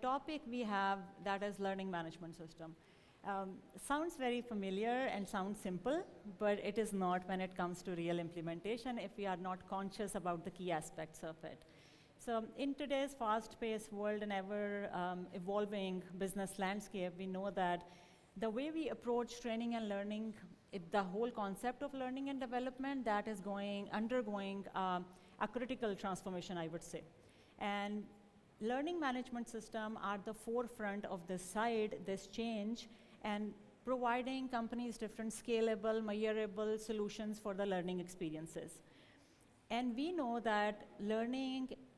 topic we have that is learning management system. Sounds very familiar and sounds simple, but it is not when it comes to real implementation if we are not conscious about the key aspects of it. So in today's fast-paced world and ever-evolving business landscape, we know that the way we approach training and learning, the whole concept of learning and development, that is undergoing a critical transformation, I would say. And learning management system are the forefront of this change, and providing companies different scalable, measurable solutions for the learning experiences. And we know that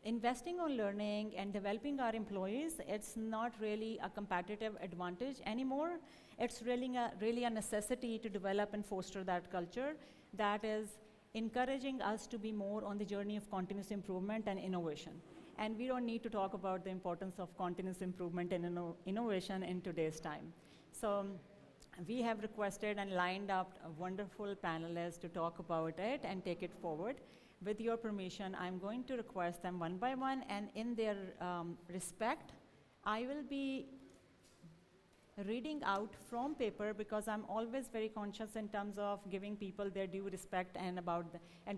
investing on learning and developing our employees, it's not really a competitive advantage anymore. It's really a necessity to develop and foster that culture that is encouraging us to be more on the journey of continuous improvement and innovation. And we don't need to talk about the importance of continuous improvement and innovation in today's time. So we have requested and lined up a wonderful panelists to talk about it and take it forward. With your permission, I'm going to request them one by one, and in their respect, I will be reading out from paper because I'm always very conscious in terms of giving people their due respect and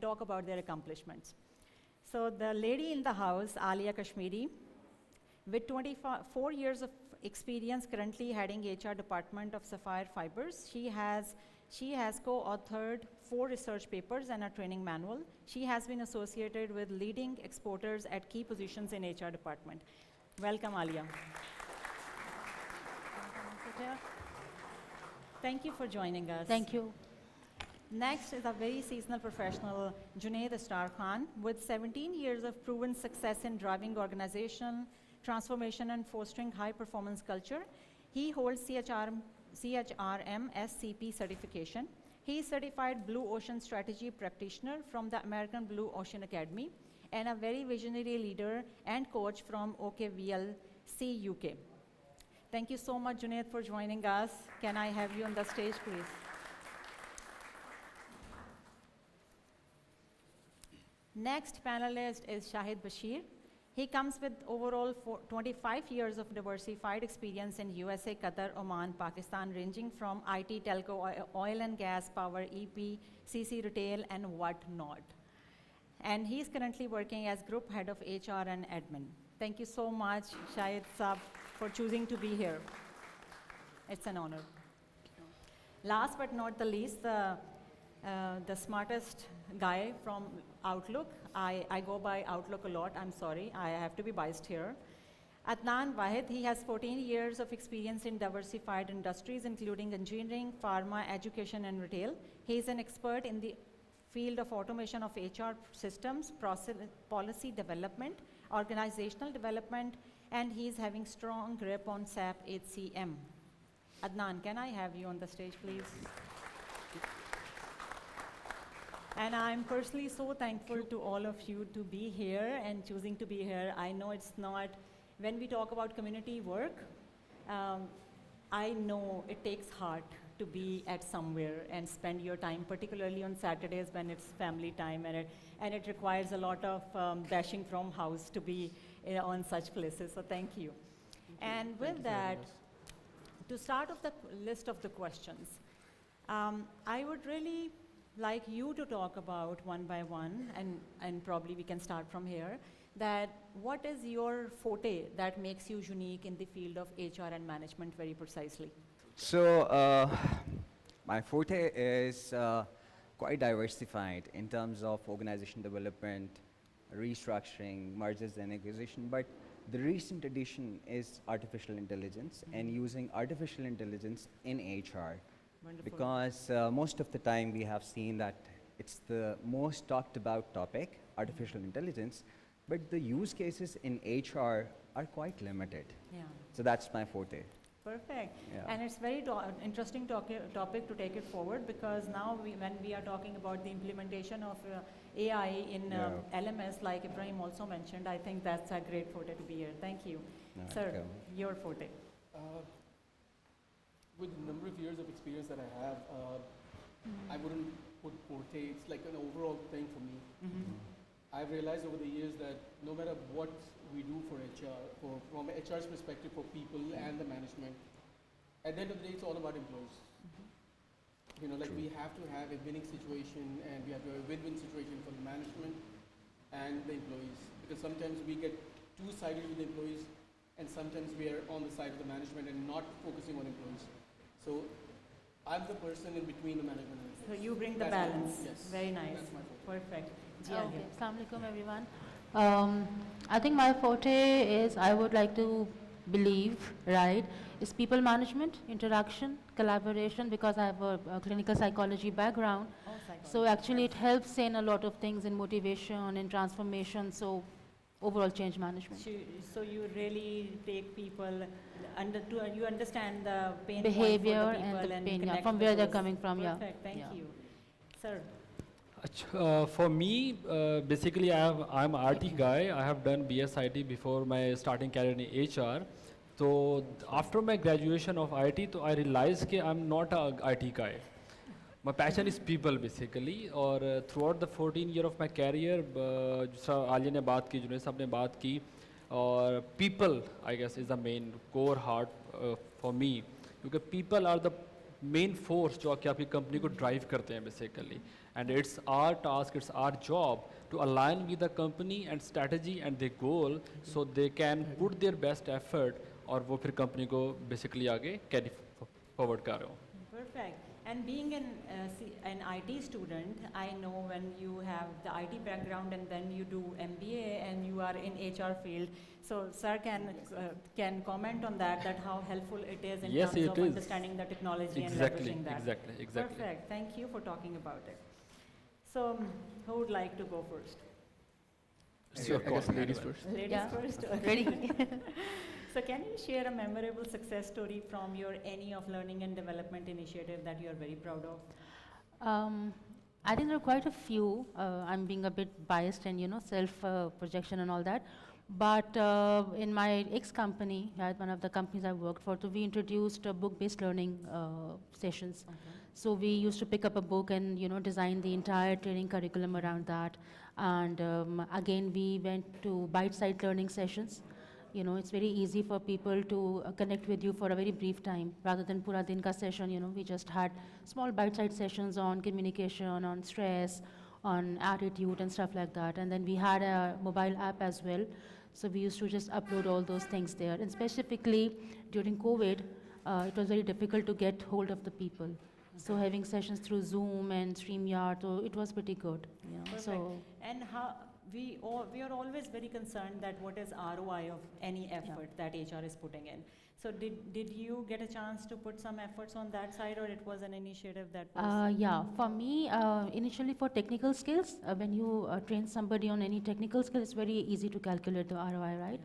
talk about their accomplishments. So the lady in the house, Alia Kashmiri, with 24 years of experience currently heading HR department of Sapphire Fibers, she has co-authored 4 research papers and a training manual. She has been associated with leading exporters at key positions in HR department. Welcome, Alia. Thank you for joining us. Thank you. Next is a very seasonal professional, Junaid Astar Khan, with 17 years of proven success in driving organization, transformation, and fostering high-performance culture. He holds CHRM SCP certification. He is certified Blue Ocean Strategy Practitioner from the American Blue Ocean Academy and a very visionary leader and coach from OKVLC UK. Thank you so much, Junaid, for joining us. Can I have you on the stage, please? Next panelist is Shahid Bashir. He comes with overall 25 years of diversified experience in USA, Qatar, Oman, Pakistan, ranging from IT, telco, oil and gas, power, EP, CC retail, and whatnot. And he's currently working as group head of HR and admin. Thank you so much, Shahid Saab, for choosing to be here. It's an honor. Last but not the least, the smartest guy from Outlook. I go by Outlook a lot, I'm sorry, I have to be biased here. Adnan Wahid, he has 14 years of experience in diversified industries, including engineering, pharma, education, and retail. He is an expert in the field of automation of HR systems, policy development, organizational development, and he's having strong grip on SAP HCM. Adnan, can I have you on the stage, please? And I'm personally so thankful to all of you to be here and choosing to be here. I know it's not, when we talk about community work, I know it takes heart to be at somewhere and spend your time, particularly on Saturdays when it's family time, and it requires a lot of dashing from house to be on such places, so thank you. And with that, to start off the list of the questions, I would really like you to talk about one by one, and probably we can start from here, that what is your forte that makes you unique in the field of HR and management very precisely? So my forte is quite diversified in terms of organization development, restructuring, mergers and acquisition, but the recent addition is artificial intelligence and using artificial intelligence in HR. Wonderful. Because most of the time we have seen that it's the most talked about topic, artificial intelligence, but the use cases in HR are quite limited. Yeah. So that's my forte. Perfect. Yeah. And it's very interesting topic to take it forward, because now when we are talking about the implementation of AI in LMS, like Ibrahim also mentioned, I think that's a great forte to be here. Thank you. Sir, your forte. With the number of years of experience that I have, I wouldn't put forte. It's like an overall thing for me. I've realized over the years that no matter what we do for HR, from HR's perspective for people and the management, at the end of the day, it's all about employees. You know, like True. we have to have a winning situation and we have to have a win-win situation for the management and the employees. Because sometimes we get two-sided with the employees and sometimes we are on the side of the management and not focusing on employees. So I'm the person in between the management and So employees. you bring the That's my- balance. yes, Very nice. that's my focus. Perfect. Jia Okay, here. Assalamu alaikum everyone. I think my forte is I would like to believe, right, is people management, interaction, collaboration, because I have a clinical psychology background. Oh, psychology. So actually it helps in a lot of things in motivation, in transformation, so overall change management. So you really take people you understand the pain Behavior point for the and people the and pain, yeah, connect from with where they're those. coming from, yeah. Perfect. Thank Yeah. you, sir. For me, basically, I'm an RT guy. I have done BSIT before my starting career in HR. So after my graduation of IT, so I realized that I'm not a IT guy. My passion is people basically. और throughout the 14 year of my career, जिस आलिया ने बात की, जुनेद साहब ने बात की, और people I guess is the main core heart for me, क्योंकि people are the main force जो कि आपकी company को drive करते हैं basically. And it's our task, it's our job to align with the company and strategy and their goal so they can put their best effort और वो फिर company को basically आगे carry forward कर रहे हो. Perfect. And being an IT student, I know when you have the IT background and then you do MBA and you are in HR field. So sir can comment on that how helpful it is in Yes, terms it of is. understanding the technology Exactly, and leveraging that. exactly. Perfect. Thank you for talking about it. So who would like to go first? It's your I guess call. ladies first. Ladies Yeah. first. Ready? So can you share a memorable success story from your any of learning and development initiative that you are very proud of? I think there are quite a few. I'm being a bit biased and self projection and all that. But in my ex-company, one of the companies I worked for, so we introduced book-based learning sessions. So we used to pick up a book and design the entire training curriculum around that. And again, we went to bite-sized learning sessions. It's very easy for people to connect with you for a very brief time rather than pura din ka session. We just had small bite-sized sessions on communication, on stress, on attitude and stuff like that. And then we had a mobile app as well. So we used to just upload all those things there. And specifically during COVID, it was very difficult to get hold of the people. So having sessions through Zoom and StreamYard, so it was pretty good. Perfect. So And how we are always very concerned that what is ROI of any effort that HR is putting in. So did you get a chance to put some efforts on that side, or it was an initiative that was? yeah, for me, initially for technical skills, when you train somebody on any technical skill, it's very easy to calculate the ROI, right?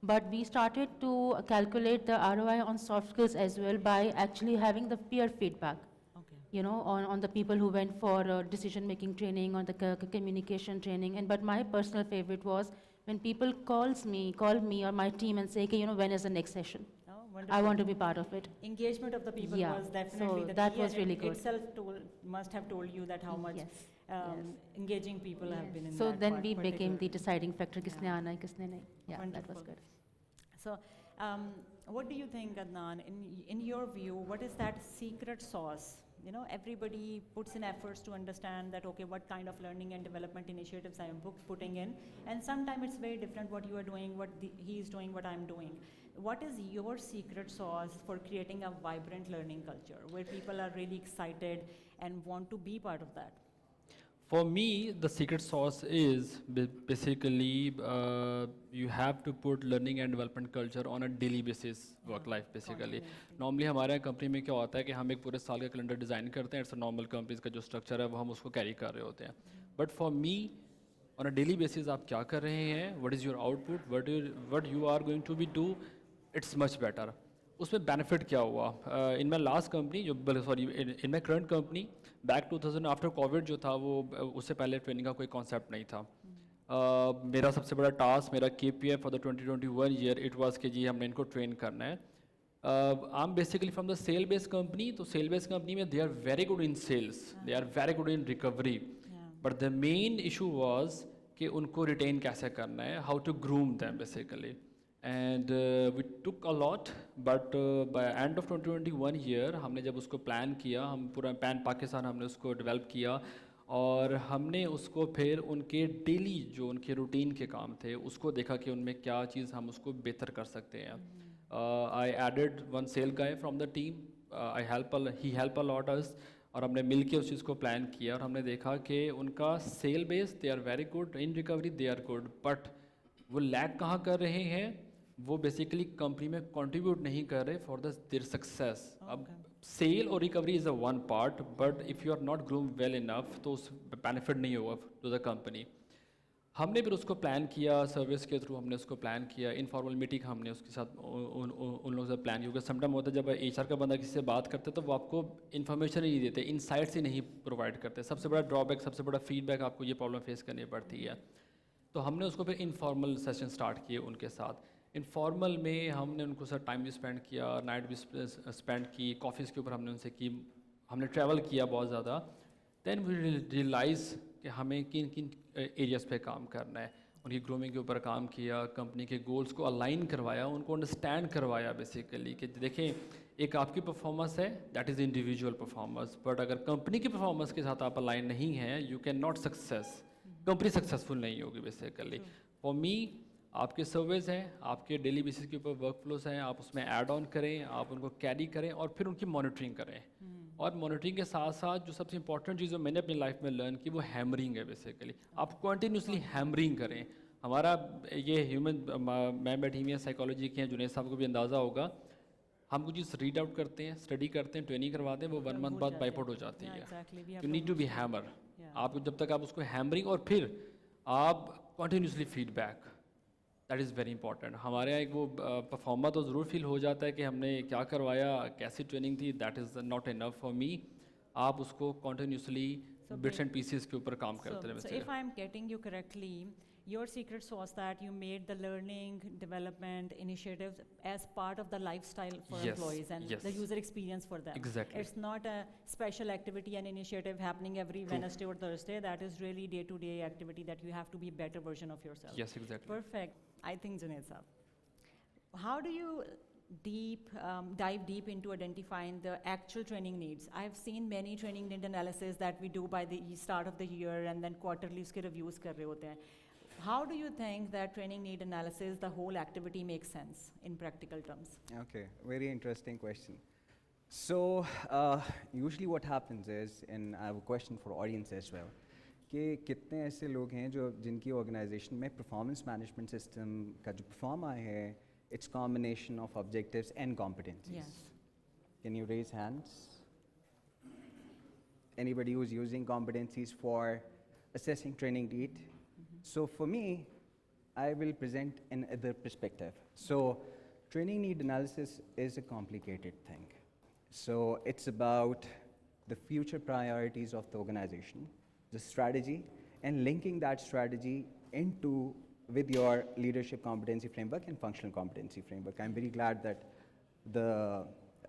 But we started to calculate the ROI on soft skills as well by actually having the peer feedback. Okay. On the people who went for decision-making training, on the communication training. But my personal favorite was when people call me or my team and say, okay, when is the next session? Oh, I wonderful. want to be part of it. Engagement of the people Yeah, was definitely so the that key, was and really it good. itself must have told you that how much Yes. engaging people have been in So that then part we became the particularly. deciding factor, kisne Yeah. aana hai, kisne nahi. Yeah, that was Wonderful. good. So, what do you think, Adnan? In your view, what is that secret sauce? Everybody puts in efforts to understand that, okay, what kind of learning and development initiatives I am putting in, and sometimes it's very different what you are doing, what he is doing, what I'm doing. What is your secret sauce for creating a vibrant learning culture where people are really excited and want to be part of that? For me, the secret sauce is basically you have to put learning and development culture on a daily basis, work life basically. Normally हमारे company में क्या होता है कि हम एक पूरे साल का कैलेंडर डिज़ाइन करते हैं, इट्स नॉर्मल कंपनीज का जो स्ट्रक्चर है वो हम उसको कैरी कर रहे होते हैं. But for me on a daily basis आप क्या कर रहे हैं, what is your output, what you are going to be do, it's much better. उसमें बेनिफिट क्या हुआ in my last company in my current company back 2000 after covid जो था वो उससे पहले ट्रेनिंग का कोई कॉन्सेप्ट नहीं था. मेरा सबसे बड़ा टास्क, मेरा KPI for the 2021 year it was कि जी हमने इनको ट्रेन करना है. I am basically from the sale based company, तो सेल बेस्ड कंपनी में they are very good in sales, they are very good in recovery, but the main issue was कि उनको रिटेन कैसे करना है, how to groom them basically. And we took a lot, but by end of 2021 year हमने जब उसको plan किया, हम पूरा पैन पाकिस्तान हमने उसको डेवलप किया और हमने उसको फिर उनके डेली जो उनके रूटीन के काम थे उसको देखा कि उनमें क्या चीज़ हम उसको बेहतर कर सकते हैं. I added one sale guy from the team, he help a lot us, और हमने मिल के उस चीज़ को प्लान किया और हमने देखा कि उनका sale base they are very good, in recovery they are good, but वो लैग कहाँ कर रहे हैं, वो बेसिकली कंपनी में कंट्रीब्यूट नहीं कर रहे फॉर द देयर सक्सेस. अब सेल और recovery is a one part, but if you are not groom well enough तो उस बेनिफिट नहीं होगा टू द कंपनी. हमने फिर उसको प्लान किया, सर्विस के थ्रू हमने उसको प्लान किया, इनफॉर्मल मीटिंग हमने उसके साथ उन लोगों से प्लान किया, क्योंकि समटाइम होता है जब HR का बंदा किसी से बात करते तो वो आपको इन्फॉर्मेशन ही नहीं देते, इनसाइट्स ही नहीं प्रोवाइड करते. सबसे बड़ा ड्रॉबैक, सबसे बड़ा फीडबैक आपको ये प्रॉब्लम फेस करनी पड़ती है. तो हमने उसको फिर इनफॉर्मल सेशन स्टार्ट किए उनके साथ. इनफॉर्मल में हमने उनको सर टाइम भी स्पेंड किया, नाइट भी स्पेंड की, कॉफ़ीज़ के ऊपर हमने उनसे की, हमने ट्रैवल किया बहुत ज़्यादा. देन वी रियलाइज़ कि हमें किन किन एरियाज़ पे काम करना है. उनकी ग्रूमिंग के ऊपर काम किया, कंपनी के गोल्स को अलाइन करवाया, उनको अंडरस्टैंड करवाया बेसिकली कि देखें एक आपकी परफॉर्मेंस है, that is individual performance, but अगर कंपनी की परफॉर्मेंस के साथ आप अलाइन नहीं हैं, you can not success, company successful नहीं होगी बेसिकली. फॉर मी आपके सर्विस हैं, आपके डेली बेसिस के ऊपर वर्क फ्लोज हैं, आप उसमें ऐड ऑन करें, आप उनको कैरी करें और फिर उनकी मॉनिटरिंग करें. और मॉनिटरिंग के साथ साथ जो सबसे इंपॉर्टेंट चीज़ जो मैंने अपनी लाइफ में लर्न की वो हैमरिंग है बेसिकली. आप कंटिन्यूसली हैमरिंग करें. हमारा ये ह्यूमन, मैं बैठीमिया साइकोलॉजी के हैं, जुनेद साहब को भी अंदाज़ा होगा, हम कुछ चीज़ रीड आउट करते हैं, स्टडी करते हैं, ट्रेनिंग करवाते हैं, वो 1 मंथ बाद बाइपआउट हो जाती है. You need to be hammer. आप जब तक आप उसको हैमरिंग और फिर आप continuously feedback, that is very important. हमारे यहाँ एक वो परफॉर्मर तो ज़रूर फील हो जाता है कि हमने क्या करवाया, कैसी ट्रेनिंग थी, that is not enough for me. आप उसको कंटिन्यूसली बिट्स एंड पीसेस के ऊपर काम करते So रहे. if I'm getting you correctly, your secret sauce that you made the learning development initiatives as part of the lifestyle for Yes, employees and yes. the user experience for them. Exactly. It's not a special activity and initiative happening every True. Wednesday or Thursday. That is really day-to-day activity that you have to be a better version of yourself. Yes, exactly. Perfect. I think Junaid Saab. How do you dive deep into identifying the actual training needs? I've seen many training need analysis that we do by the start of the year and then quarterly uske reviews kar rahe hote hain. How do you think that training need analysis, the whole activity makes sense in practical terms? Okay, very interesting question. So, usually what happens is, and I have a question for audience as well, कि कितने ऐसे लोग हैं जो जिनकी organisation में performance management system का जो परफॉर्म आया है, it's combination of objectives and competencies. Yes. Can you raise hands? Anybody who's using competencies for assessing training need? So for me, I will present another perspective. So training need analysis is a complicated thing. So it's about the future priorities of the organization, the strategy, and linking that strategy into with your leadership competency framework and functional competency framework. I'm very glad that the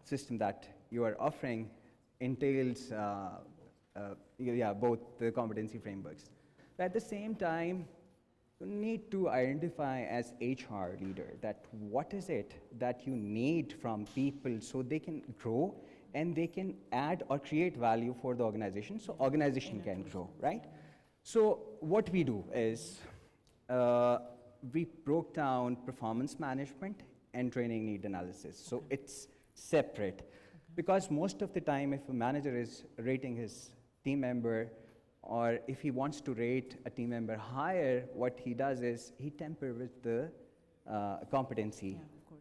system that you are offering entails both the competency frameworks. But at the same time, you need to identify as HR leader that what is it that you need from people so they can grow and they can add or create value for the organization so organization can grow, right? So what we do is we broke down performance management and training need analysis. So it's separate because most of the time if a manager is rating his team member or if he wants to rate a team member higher, what he does is he temper with the competency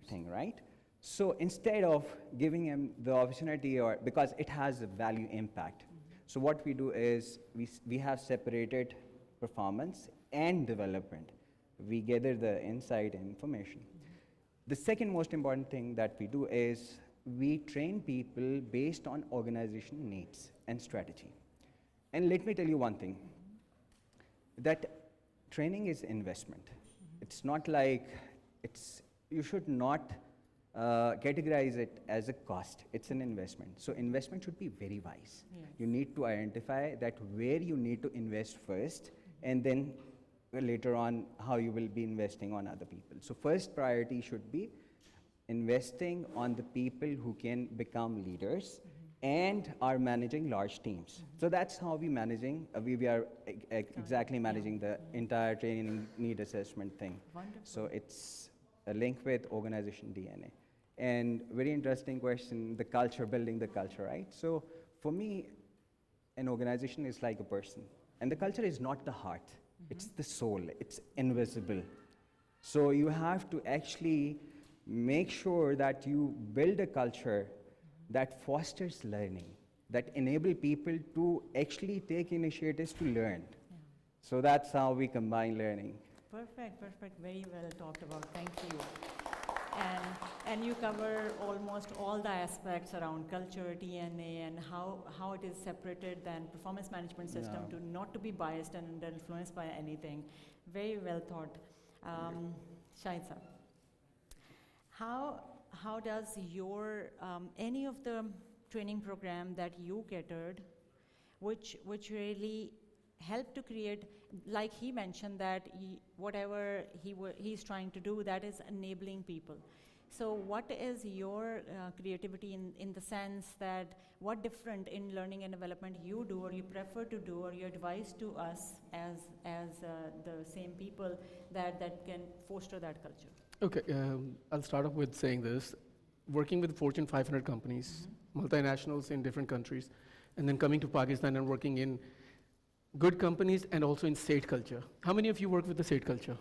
thing, right? So instead of giving him the opportunity or because it has a value impact. So what we do is we have separated performance and development. We gather the insight and information. The second most important thing that we do is we train people based on organization needs and strategy. And let me tell you one thing, that training is investment. It's not like you should not categorize it as a cost. It's an investment. So investment should be very wise. Yes. You need to identify that where you need to invest first, and then later on how you will be investing on other people. So first priority should be investing on the people who can become leaders and are managing large teams. So that's how we managing, we are exactly managing the entire training need assessment thing. Wonderful. So it's a link with organization DNA. And very interesting question, the culture, building the culture, right? So for me, an organization is like a person. And the culture is not the heart, it's the soul, it's invisible. So you have to actually make sure that you build a culture that fosters learning, that enable people to actually take initiatives to learn. Yeah. So that's how we combine learning. Perfect, perfect. Very well talked about. Thank you. And you cover almost all the aspects around culture, DNA, and how it is separated than performance management system Yeah. to not to be biased and influenced by anything. Very well thought. Shahid sir, how does your any of the training program that you catered, which really help to create, like he mentioned that whatever he's trying to do, that is enabling people. So what is your creativity in the sense that what different in learning and development you do or you prefer to do or you advise to us as the same people that can foster that culture? Okay, I'll start off with saying this. Working with Fortune 500 companies, multinationals in different countries, and then coming to Pakistan and working in good companies and also in state culture. How many of you work with the state culture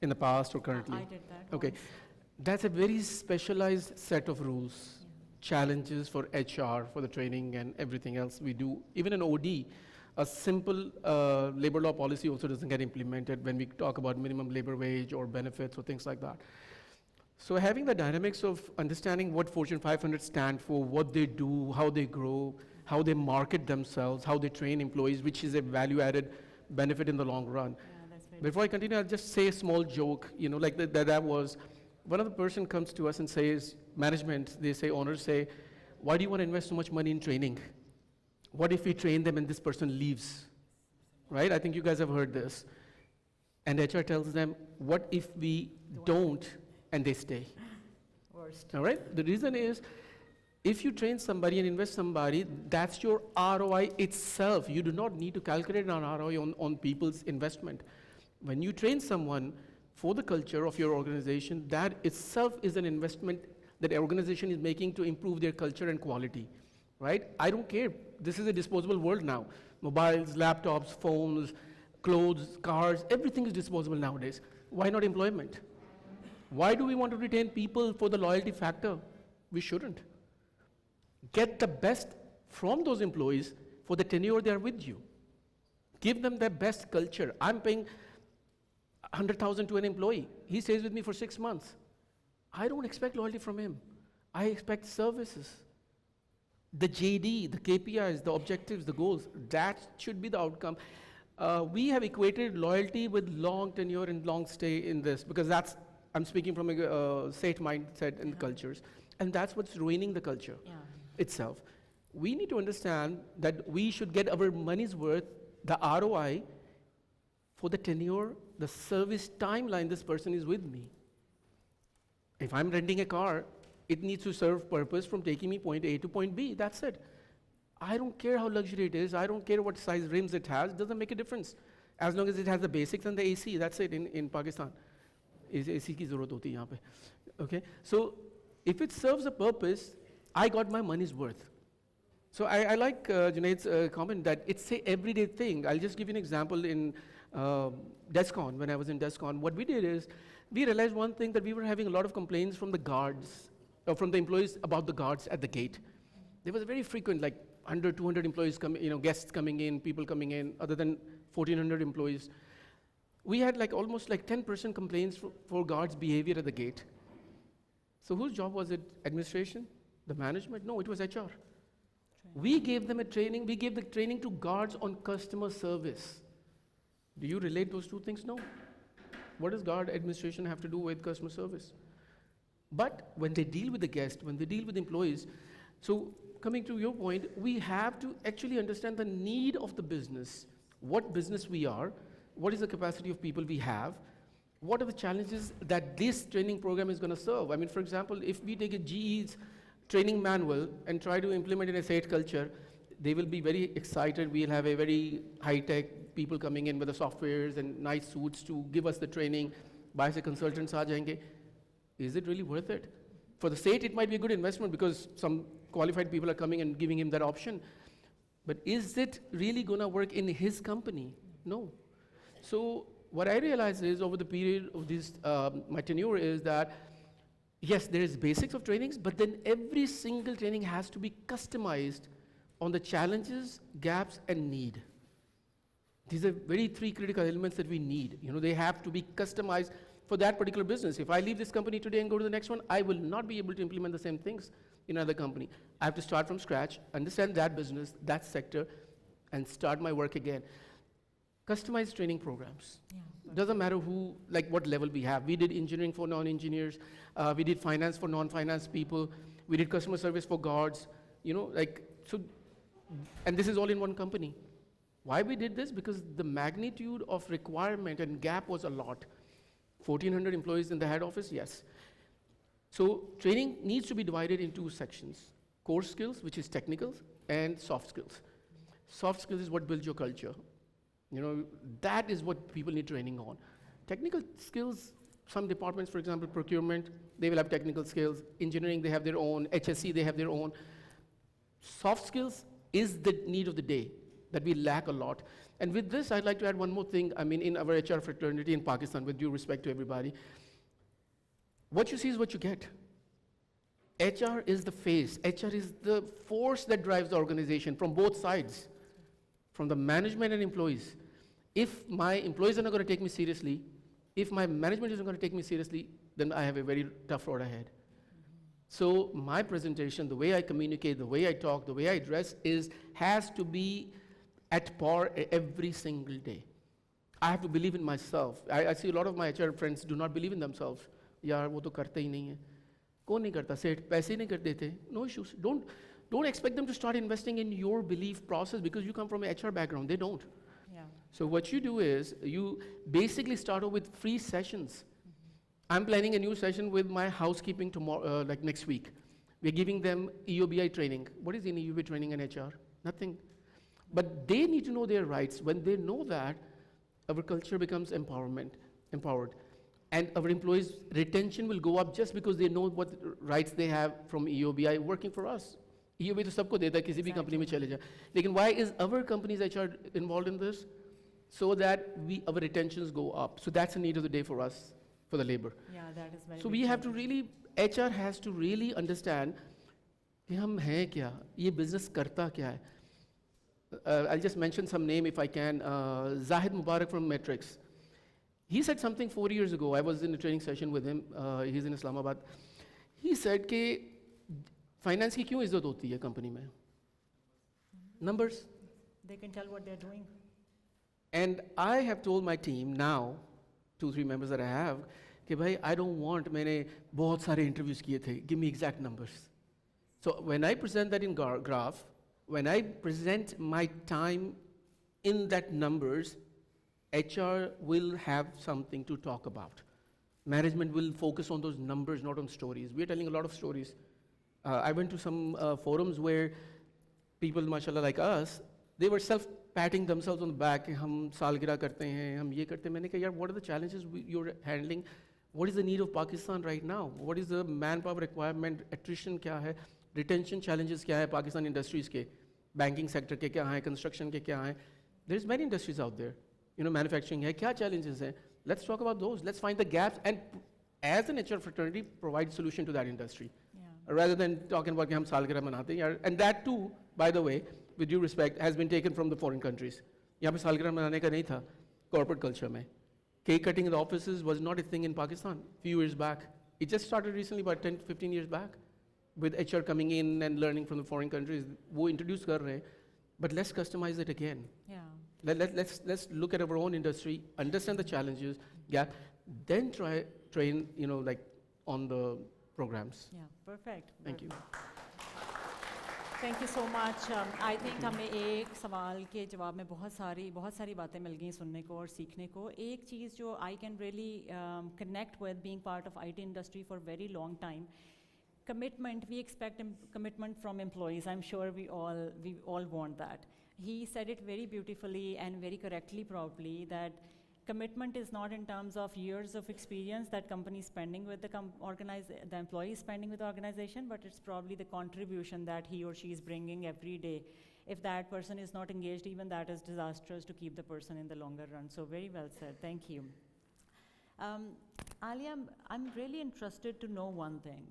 in the past or currently? I did that. Okay, once. that's a very specialized set of rules, Yeah. challenges for HR, for the training and everything else we do. Even in OD, a simple labor law policy also doesn't get implemented when we talk about minimum labor wage or benefits or things like that. So having the dynamics of understanding what Fortune 500 stand for, what they do, how they grow, how they market themselves, how they train employees, which is a value-added benefit in the long run. Yeah, that's very Before I continue, I'll just say a small joke, like that was, one of the person comes to us and says, management, they say, owners say, why do you want to invest so much money in training? What if we train them and this person leaves? Right? I think you guys have heard this. And HR tells them, what if we don't and they stay? worst. All right? The reason is, if you train somebody and invest somebody, that's your ROI itself. You do not need to calculate an ROI on people's investment. When you train someone for the culture of your organization, that itself is an investment that an organization is making to improve their culture and quality, right? I don't care. This is a disposable world now. Mobiles, laptops, phones, clothes, cars, everything is disposable nowadays. Why not employment? Why do we want to retain people for the loyalty factor? We shouldn't. Get the best from those employees for the tenure they are with you. Give them their best culture. I'm paying 100,000 to an employee. He stays with me for 6 months. I don't expect loyalty from him. I expect services. The JD, the KPIs, the objectives, the goals, that should be the outcome. We have equated loyalty with long tenure and long stay in this, because I'm speaking from a state mindset and cultures, and that's what's ruining the culture Yeah. itself. We need to understand that we should get our money's worth, the ROI, for the tenure, the service timeline this person is with me. If I'm renting a car, it needs to serve purpose from taking me point A to point B, that's it. I don't care how luxury it is, I don't care what size rims it has, it doesn't make a difference. As long as it has the basics and the AC, that's it in Pakistan. AC ki zarurat hoti hai yahan pe. Okay, so if it serves a purpose, I got my money's worth. So I like Junaid's comment that it's a everyday thing. I'll just give you an example in DESCON, when I was in DESCON. What we did is, we realized one thing, that we were having a lot of complaints from the guards, from the employees about the guards at the gate. There was very frequent, like 100, 200 employees guests coming in, people coming in, other than 1,400 employees. We had almost 10% complaints for guards' behavior at the gate. So whose job was it? Administration? The management? No, it was HR. We gave them a training, we gave the training to guards on customer service. Do you relate those two things? No. What does guard administration have to do with customer service? But when they deal with the guest, when they deal with employees, so coming to your point, we have to actually understand the need of the business, what business we are, what is the capacity of people we have, what are the challenges that this training program is going to serve. I mean, for example, if we take a GE's training manual and try to implement it in a SAFe culture, they will be very excited. We'll have a very high-tech people coming in with the softwares and nice suits to give us the training. Buy se consultants aa jayenge. Is it really worth it? For the state, it might be a good investment because some qualified people are coming and giving him that option. But is it really going to work in his company? No. So what I realized is over the period of this, my tenure is that, yes, there is basics of trainings, but then every single training has to be customized on the challenges, gaps, and need. These are very three critical elements that we need. You know, they have to be customized for that particular business. If I leave this company today and go to the next one, I will not be able to implement the same things in another company. I have to start from scratch, understand that business, that sector, and start my work again. Customized training programs. Doesn't matter who, like what level we have. We did engineering for non-engineers. We did finance for non-finance people. We did customer service for guards. You know, like, so, and this is all in one company. Why we did this? Because the magnitude of requirement and gap was a lot. 1,400 employees in the head office, yes. So training needs to be divided in two sections. Core skills, which is technical, and soft skills. Soft skills is what builds your culture. You know, that is what people need training on. Technical skills, some departments, for example, procurement, they will have technical skills. Engineering, they have their own. HSC, they have their own. Soft skills is the need of the day that we lack a lot. And with this, I'd like to add one more thing. I mean, in our HR fraternity in Pakistan, with due respect to everybody, what you see is what you get. HR is the face. HR is the force that drives the organization from both sides, from the management and employees. If my employees are not going to take me seriously, if my management isn't going to take me seriously, then I have a very tough road ahead. So my presentation, the way I communicate, the way I talk, the way I dress has to be at par every single day. I have to believe in myself. I see a lot of my HR friends do not believe in themselves. यार वो तो करते ही नहीं है. कौन नहीं करता? सेठ पैसे नहीं कर देते. No issues. Don't expect them to start investing in your belief process because you come from an HR background. They don't. Yeah. So what you do is you basically start off with free sessions. I'm planning a new session with my housekeeping tomorrow, like next week. We're giving them EOBI training. What is in EOBI training in HR? Nothing. But they need to know their rights. When they know that, our culture becomes empowered. And our employees' retention will go up just because they know what rights they have from EOBI working for us. EOBI तो सबको देता है किसी भी company में चले जाए. लेकिन why is our company's HR involved in this? So that our retentions go up. So that's a need of the day for us, for the labor. Yeah, that is very So big we have to challenge. HR has to really understand कि हम हैं क्या, ये business करता क्या है. I'll just mention some name if I can. Zahid Mubarak from Matrix. He said something 4 years ago. I was in a training session with him. He's in Islamabad. He said कि finance की क्यों इज्जत होती है company में? Numbers. They can tell what they're doing. And I have told my team now, 2-3 members that I have, कि भाई I don't want, मैंने बहुत सारे interviews किए थे. Give me exact numbers. So when I present that in graph, when I present my time in that numbers, HR will have something to talk about. Management will focus on those numbers, not on stories. We're telling a lot of stories. I went to some forums where people, mashallah, like us, they were self-patting themselves on the back. हम सालगिरह करते हैं, हम ये करते हैं. मैंने कहा, यार, what are the challenges you're handling? What is the need of Pakistan right now? What is the manpower requirement? Attrition क्या है? Retention challenges क्या है Pakistan industries के? Banking sector के क्या हैं? Construction के क्या हैं? There's many industries out there. You know, manufacturing है. क्या challenges हैं? Let's talk about those. Let's find the gaps and as an HR fraternity, provide solution to that industry. Yeah. Rather than talking about कि हम सालगिरह मनाते हैं यार. And that too, by the way, with due respect, has been taken from the foreign countries. यहाँ पे सालगिरह मनाने का नहीं था corporate culture में. Cake cutting in the offices was not a thing in Pakistan few years back. It just started recently, about 10-15 years back, with HR coming in and learning from the foreign countries. वो introduce कर रहे हैं, but let's customize it again. Yeah. Let's look at our own industry, understand the challenges, gap, then train, you know, like on the programs. Yeah. Perfect. Thank you. Thank you so much. I think हमें एक सवाल के जवाब में बहुत सारी बातें मिल गई सुनने को और सीखने को। एक चीज़ जो I can really connect with being part of IT industry for very long time, commitment. We expect commitment from employees. I'm sure we all want that. He said it very beautifully and very correctly, probably, that commitment is not in terms of years of experience that company is spending with the employee is spending with the organization, but it's probably the contribution that he or she is bringing every day. If that person is not engaged, even that is disastrous to keep the person in the longer run. So very well said. Thank you. Alia, I'm really interested to know one thing.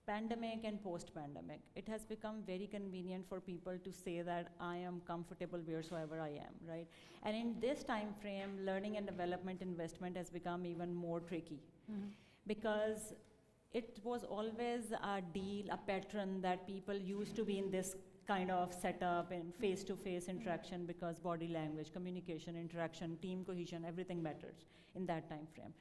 Pandemic and post-pandemic, it has become very convenient for people to say that I am comfortable wheresoever I am, right? And in this time frame, learning and development investment has become even more tricky because it was always a deal, a pattern that people used to be in this kind of setup and face-to-face interaction because body language, communication, interaction, team cohesion, everything matters in that time frame.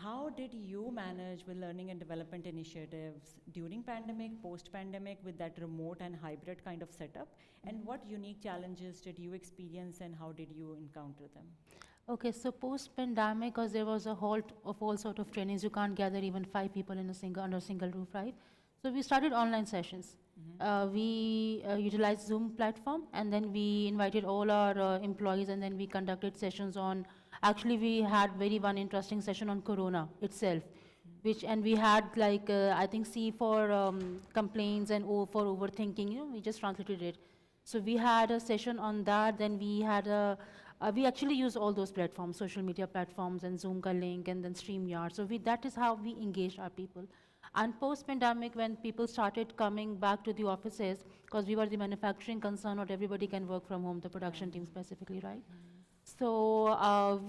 How did you manage with learning and development initiatives during pandemic, post-pandemic, with that remote and hybrid kind of setup? And what unique challenges did you experience and how did you encounter them? Okay, so post-pandemic, because there was a halt of all sort of trainings, you can't gather even 5 people in under a single roof, right? So we started online sessions. We utilized Zoom platform, and then we invited all our employees, and then we conducted sessions on. Actually, we had one interesting session on Corona itself, and we had like I think C for complaints and O for overthinking. We just translated it. So we had a session on that. Then we had we actually use all those platforms, social media platforms, and Zoom ka link, and then StreamYard. So that is how we engaged our people. And post-pandemic, when people started coming back to the offices, because we were the manufacturing concern, not everybody can work from home, the production team specifically, right? So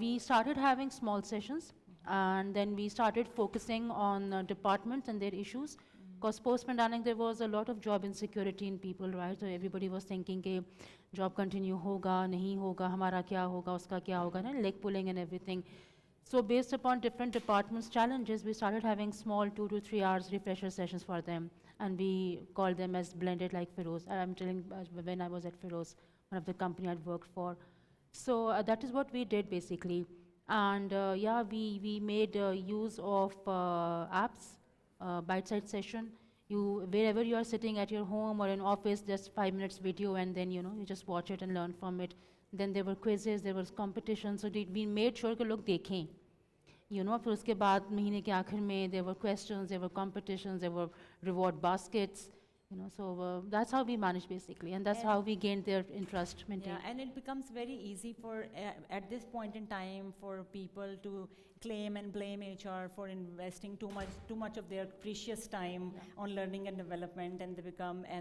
we started having small sessions, and then we started focusing on departments and their issues. Because post-pandemic, there was a lot of job insecurity in people, right? So everybody was thinking, "Ke job continue hoga, nahi hoga, hamara kya hoga, uska kya hoga," leg pulling and everything. So based upon different departments' challenges, we started having small 2 to 3 hours refresher sessions for them, and we called them as blended like Feroz. I'm telling when I was at Feroz, one of the company I'd worked for. So that is what we did basically. And yeah, we made use of apps, bite-sized session. Wherever you are sitting at your home or in office, just 5 minutes video, and then you just watch it and learn from it. Then there were quizzes, there was competition, so we made sure कि लोग देखें. फिर उसके बाद महीने के आखिर में there were questions, there were competitions, there were reward baskets. So that's how we managed basically, and that's how we gained their interest. Yeah, and it becomes very easy for, at this point in time, for people to claim and blame HR for investing too much of their precious time on learning and development, and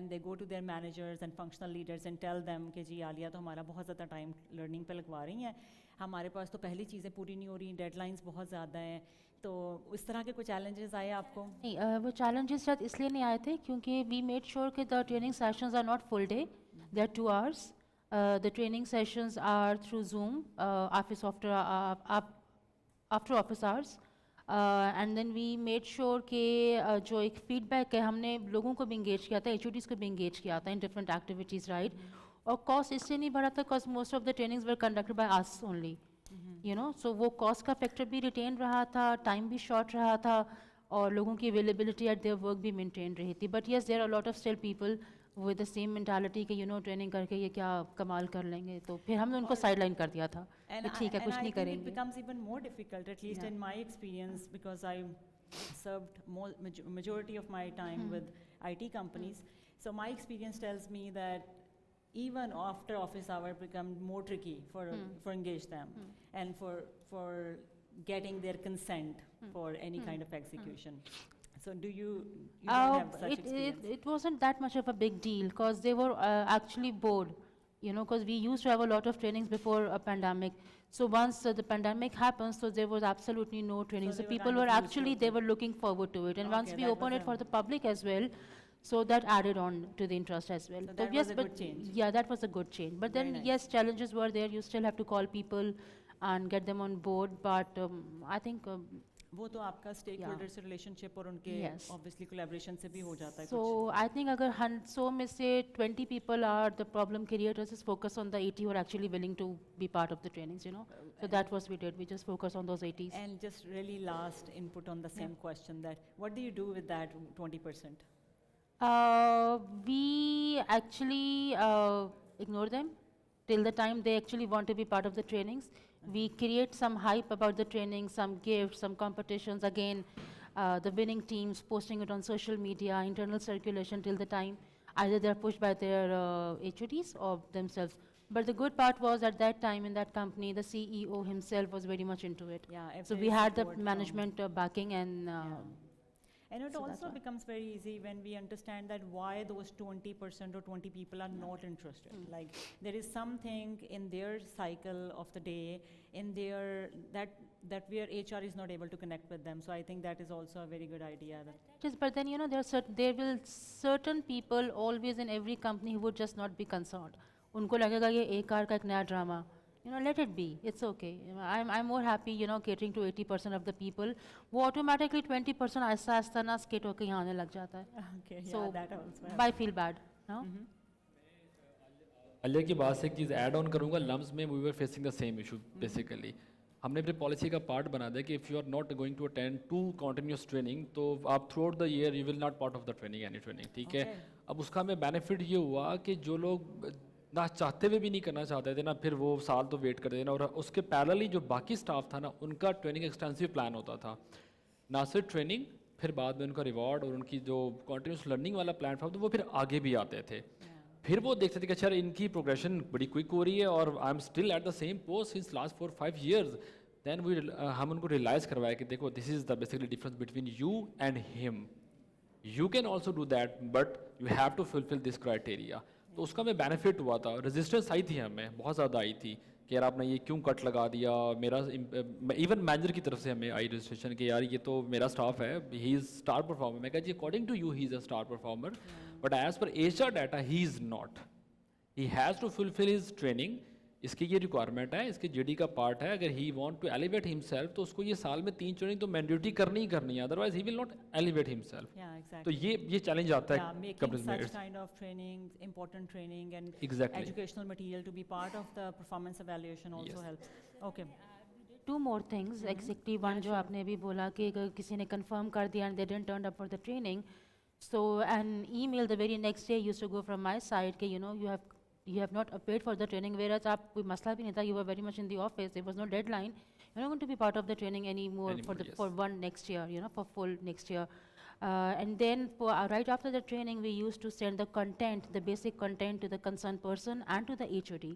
they go to their managers and functional leaders and tell them कि जी आलिया तो हमारा बहुत ज़्यादा time learning पे लगवा रही हैं, हमारे पास तो पहली चीज़ें पूरी नहीं हो रही, deadlines बहुत ज़्यादा हैं. तो इस तरह के कोई challenges आए आपको? नहीं, वो challenges शायद इसलिए नहीं आए थे क्योंकि we made sure कि the training sessions are not full day, they are 2 hours. The training sessions are through Zoom, office after office hours. And then we made sure कि जो एक feedback है हमने लोगों को भी engage किया था, HODs को भी engage किया था in different activities, right? और cost इससे नहीं बढ़ा था because most of the trainings were conducted by us only. So वो cost का factor भी retain रहा था, time भी short रहा था, और लोगों की availability at their work भी maintain रही थी. But yes, there are a lot of still people with the same mentality कि training करके ये क्या कमाल कर लेंगे, तो फिर हमने उनको sideline कर दिया था. ठीक है, कुछ नहीं करेंगे. It becomes even more difficult, at least in my experience, because I served majority of my time with IT companies. So my experience tells me that even after office hour become more tricky for engage them and for getting their consent for any kind of execution. So do you don't have such experience? It wasn't that much of a big deal because they were actually bored, because we used to have a lot of trainings before a pandemic. So once the pandemic happened, so there was absolutely no training. So people were actually, they were looking forward to it. And once we opened it for the public as well, so that added on to the interest as well. So that was a good change. Yeah, that was a good change. But then, nice. yes, challenges were there. You still have to call people and get them on board. But I think वो तो आपका stakeholder से relationship और उनके Yes. obviously collaboration से भी हो जाता है कुछ. So I think अगर 100 में से 20 people are the problem creators, just focus on the 80 who are actually willing to be part of the trainings, you know. So that was we did. We just focus on those 80s. And just really last input on the same question, that what do you do with that 20%? We actually ignore them till the time they actually want to be part of the trainings. We create some hype about the training, some gifts, some competitions. Again, the winning teams posting it on social media, internal circulation till the time either they're pushed by their HODs or themselves. But the good part was at that time in that company, the CEO himself was very much into it. Yeah, So every we had the support from- management backing and. And it So that's also why. becomes very easy when we understand that why those 20% or 20 people are not interested. Like there is something in their cycle of the day, in their that where HR is not able to connect with them. So I think that is also a very good idea. Just, but then you know there will certain people always in every company who would just not be concerned. उनको लगेगा ये एक car का एक नया drama. You know, let it be. It's okay. You know, I'm more happy, you know, catering to 80% of the people. वो automatically 20% Aahista Aahista ना skate होके यहाँ आने लग जाता है. Okay, So yeah, that also. I feel bad. No? अलिया की बात से एक चीज़ ऐड ऑन करूंगा, लम्स में we were facing the same issue basically. हमने अपनी पॉलिसी का पार्ट बना दिया कि if you are not going to attend to continuous training तो आप throughout the year you will not part of the training any training, ठीक है. अब उसका हमें बेनिफिट ये हुआ कि जो लोग ना चाहते हुए भी नहीं करना चाहते थे ना, फिर वो साल तो वेट करते थे ना, और उसके पैरेलली जो बाकी स्टाफ था ना उनका ट्रेनिंग एक्सटेंसिव प्लान होता था. ना सिर्फ ट्रेनिंग, फिर बाद में उनका रिवॉर्ड और उनकी जो कॉन्टिन्यूस लर्निंग वाला प्लेटफॉर्म था वो फिर आगे भी आते थे. फिर वो देखते थे कि अच्छा इनकी प्रोग्रेशन बड़ी क्विक हो रही है और I am still at the same post since last 4-5 years. देन हम उनको रियलाइज़ करवाया कि देखो this is the basically difference between you and him. You can also do that but you have to fulfil this criteria. तो उसका हमें benefit हुआ था. रेजिस्टेंस आई थी हमें, बहुत ज़्यादा आई थी कि यार आपने ये क्यों कट लगा दिया. मेरा इवन मैनेजर की तरफ से हमें आई रजिस्ट्रेशन कि यार ये तो मेरा स्टाफ है, ही इज़ स्टार परफॉर्मर. मैं कहा ji according to you he is a star performer, but as per HR data he is not. He has to fulfil his training. इसकी ये रिक्वायरमेंट है, इसके GD का पार्ट है. अगर he want to elevate himself तो उसको ये साल में 3 ट्रेनिंग तो मैंडेटरी करनी ही करनी है, otherwise he will not elevate himself. Yeah, तो exactly. ये चैलेंज आता Yeah, है making कंपनीज में. such kind of training, important training and Exactly. educational material to be part of the performance evaluation also Yes. helps. Okay. Two more things. Exactly one जो आपने अभी बोला कि अगर किसी ने confirm कर दिया and they didn't turn up for the training, so an email the very next day used to go from my side कि you know you have not appeared for the training, whereas आप कोई मसला भी नहीं था, you were very much in the office, there was no deadline, you're not going to be part of the training anymore for Anymore, yes. for one next year, you know, for full next year. And then for, right after the training we used to send the content, the basic content to the concerned person and to the HOD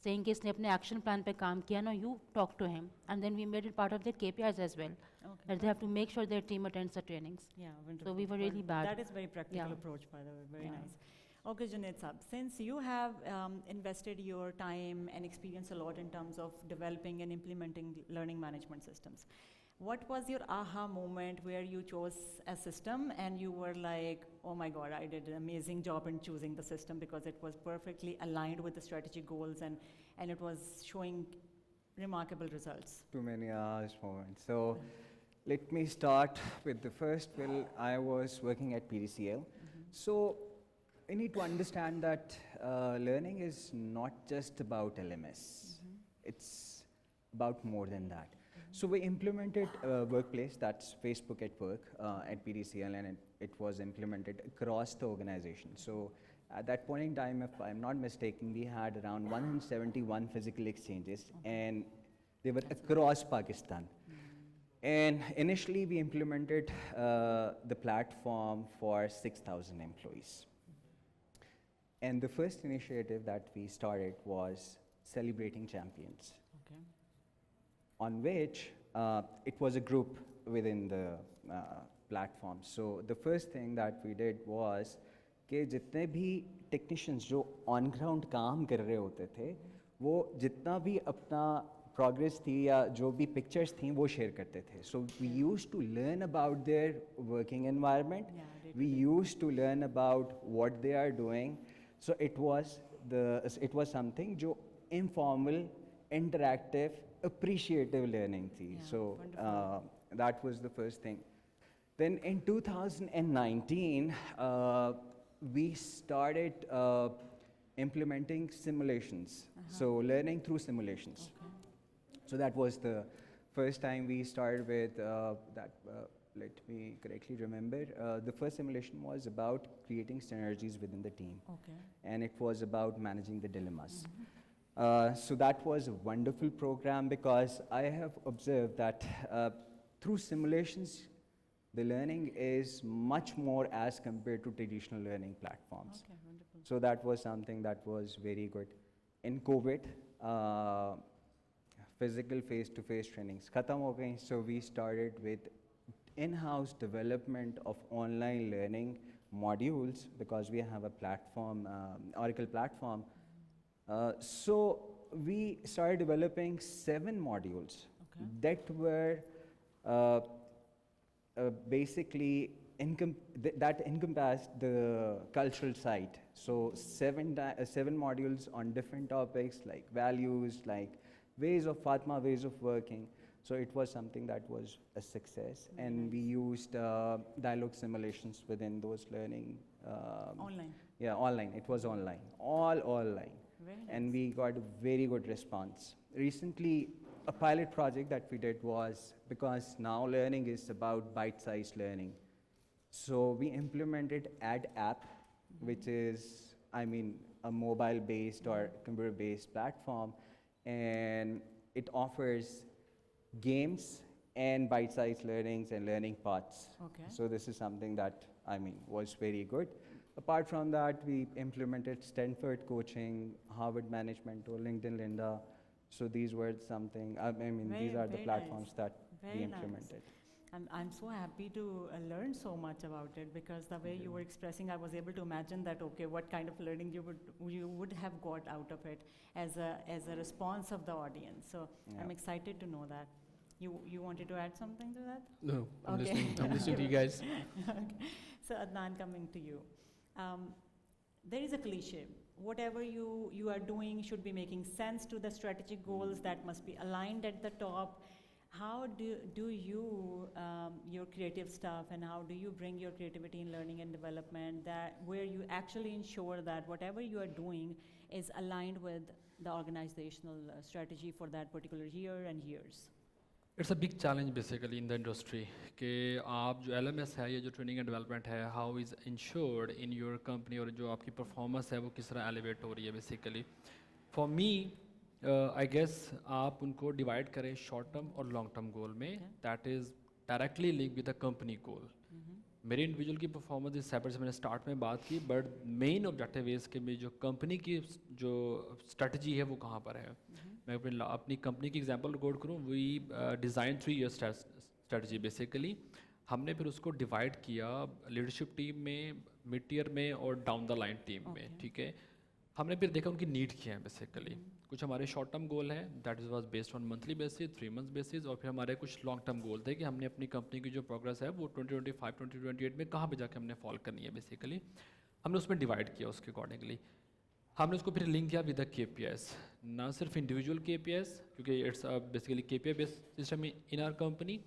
saying कि इसने अपने action plan पे काम किया ना, you talk to him, and then we made it part of their KPIs as well, Okay. that they have to make sure their team attends the trainings. Yeah, wonderful. we were really bad. That is very practical Yeah. approach, by the way. Very Yeah. nice. Okay, Junaid Saab, since you have invested your time and experience a lot in terms of developing and implementing learning management systems, what was your aha moment where you chose a system and you were like, oh my God, I did an amazing job in choosing the system because it was perfectly aligned with the strategic goals and it was showing remarkable results? Too many hours moments. So let me start with the first. Well, I was working at PDCL. So we need to understand that learning is not just about LMS. It's about more than that. So we implemented Workplace, that's Facebook at Work at PDCL, and it was implemented across the organization. So at that point in time, if I'm not mistaken, we had around 171 physical exchanges, and they were across Pakistan. And initially, we implemented the platform for 6,000 employees. And the first initiative that we started was Celebrating Champions, Okay. on which it was a group within the platform. So the first thing that we did was कि जितने भी technicians जो on ground काम कर रहे होते थे वो जितना भी अपना प्रोग्रेस थी या जो भी पिक्चर्स थी वो शेयर करते थे. So we used to learn about their working environment, we used to learn about what they are doing. So it was something जो इनफॉर्मल, इंटरैक्टिव, appreciative learning थी. Yeah, So wonderful. That was the first thing. Then in 2019, we started implementing simulations. So learning through simulations. So that was the first time we started with that. Let me correctly remember. The first simulation was about creating synergies within the team, Okay. and it was about managing the dilemmas. So that was a wonderful program because I have observed that through simulations, the learning is much more as compared to traditional learning platforms. Okay, wonderful. So that was something that was very good. In COVID, physical face-to-face trainings khatam ho gayi, so we started with in-house development of online learning modules because we have a platform, Oracle platform. So we started developing 7 modules Okay. that were basically that encompassed the cultural side. So 7 modules on different topics like values, like ways of Fatma, ways of working. So it was something that was a success, and we used dialogue simulations within those learning. Online. Yeah, online. It was online, all online, Very nice. and we got a very good response. Recently, a pilot project that we did was because now learning is about bite-sized learning. So we implemented Ad App, which is, I mean, a mobile-based or computer-based platform, and it offers games and bite-sized learnings and learning paths. Okay. So this is something that, I mean, was very good. Apart from that, we implemented Stanford coaching, Harvard management tool, LinkedIn Linda. So these were something, I mean, these are the Very platforms nice. that Very we nice. implemented. I'm so happy to learn so much about it because the way you were expressing, I was able to imagine that, okay, what kind of learning you would have got out of it as a response of the audience. So I'm Yeah. excited to know that. You wanted to add something to that? No, I'm Okay. listening. I'm listening to you guys. Okay. So Adnan, coming to you. There is a cliche. Whatever you are doing should be making sense to the strategic goals that must be aligned at the top. How do you, your creative stuff, and how do you bring your creativity in learning and development that where you actually ensure that whatever you are doing is aligned with the organizational strategy for that particular year and years? It's a big challenge basically in the industry कि आप जो LMS है या जो training and development है how is insured in your company और जो आपकी परफॉर्मेंस है वो किस तरह एलिवेट हो रही है basically for me I guess आप उनको डिवाइड करें शॉर्ट टर्म और लॉन्ग टर्म गोल में that is directly link with the company goal मेरे इंडिविजुअल की परफॉर्मेंस इस सेपरेट से मैंने स्टार्ट में बात की बट मेन ऑब्जेक्टिव है इसके में जो कंपनी की जो स्ट्रेटजी है वो कहाँ पर है मैं अपनी कंपनी की एग्जांपल रिकॉर्ड करूँ we design 3 year strategy basically हमने फिर उसको डिवाइड किया लीडरशिप टीम में मिड ईयर में और डाउन द लाइन टीम में ठीक है हमने फिर देखा उनकी नीड क्या है बेसिकली कुछ हमारे शॉर्ट टर्म गोल हैं that is was based on monthly basis 3 months basis और फिर हमारे कुछ लॉन्ग टर्म गोल थे कि हमने अपनी कंपनी की जो प्रोग्रेस है वो 2025 2028 में कहाँ पे जाके हमने फॉल करनी है बेसिकली हमने उसमें डिवाइड किया उसके अकॉर्डिंगली हमने उसको फिर लिंक किया विद द KPIs ना सिर्फ इंडिविजुअल KPIs क्योंकि it's basically KPI based system in our company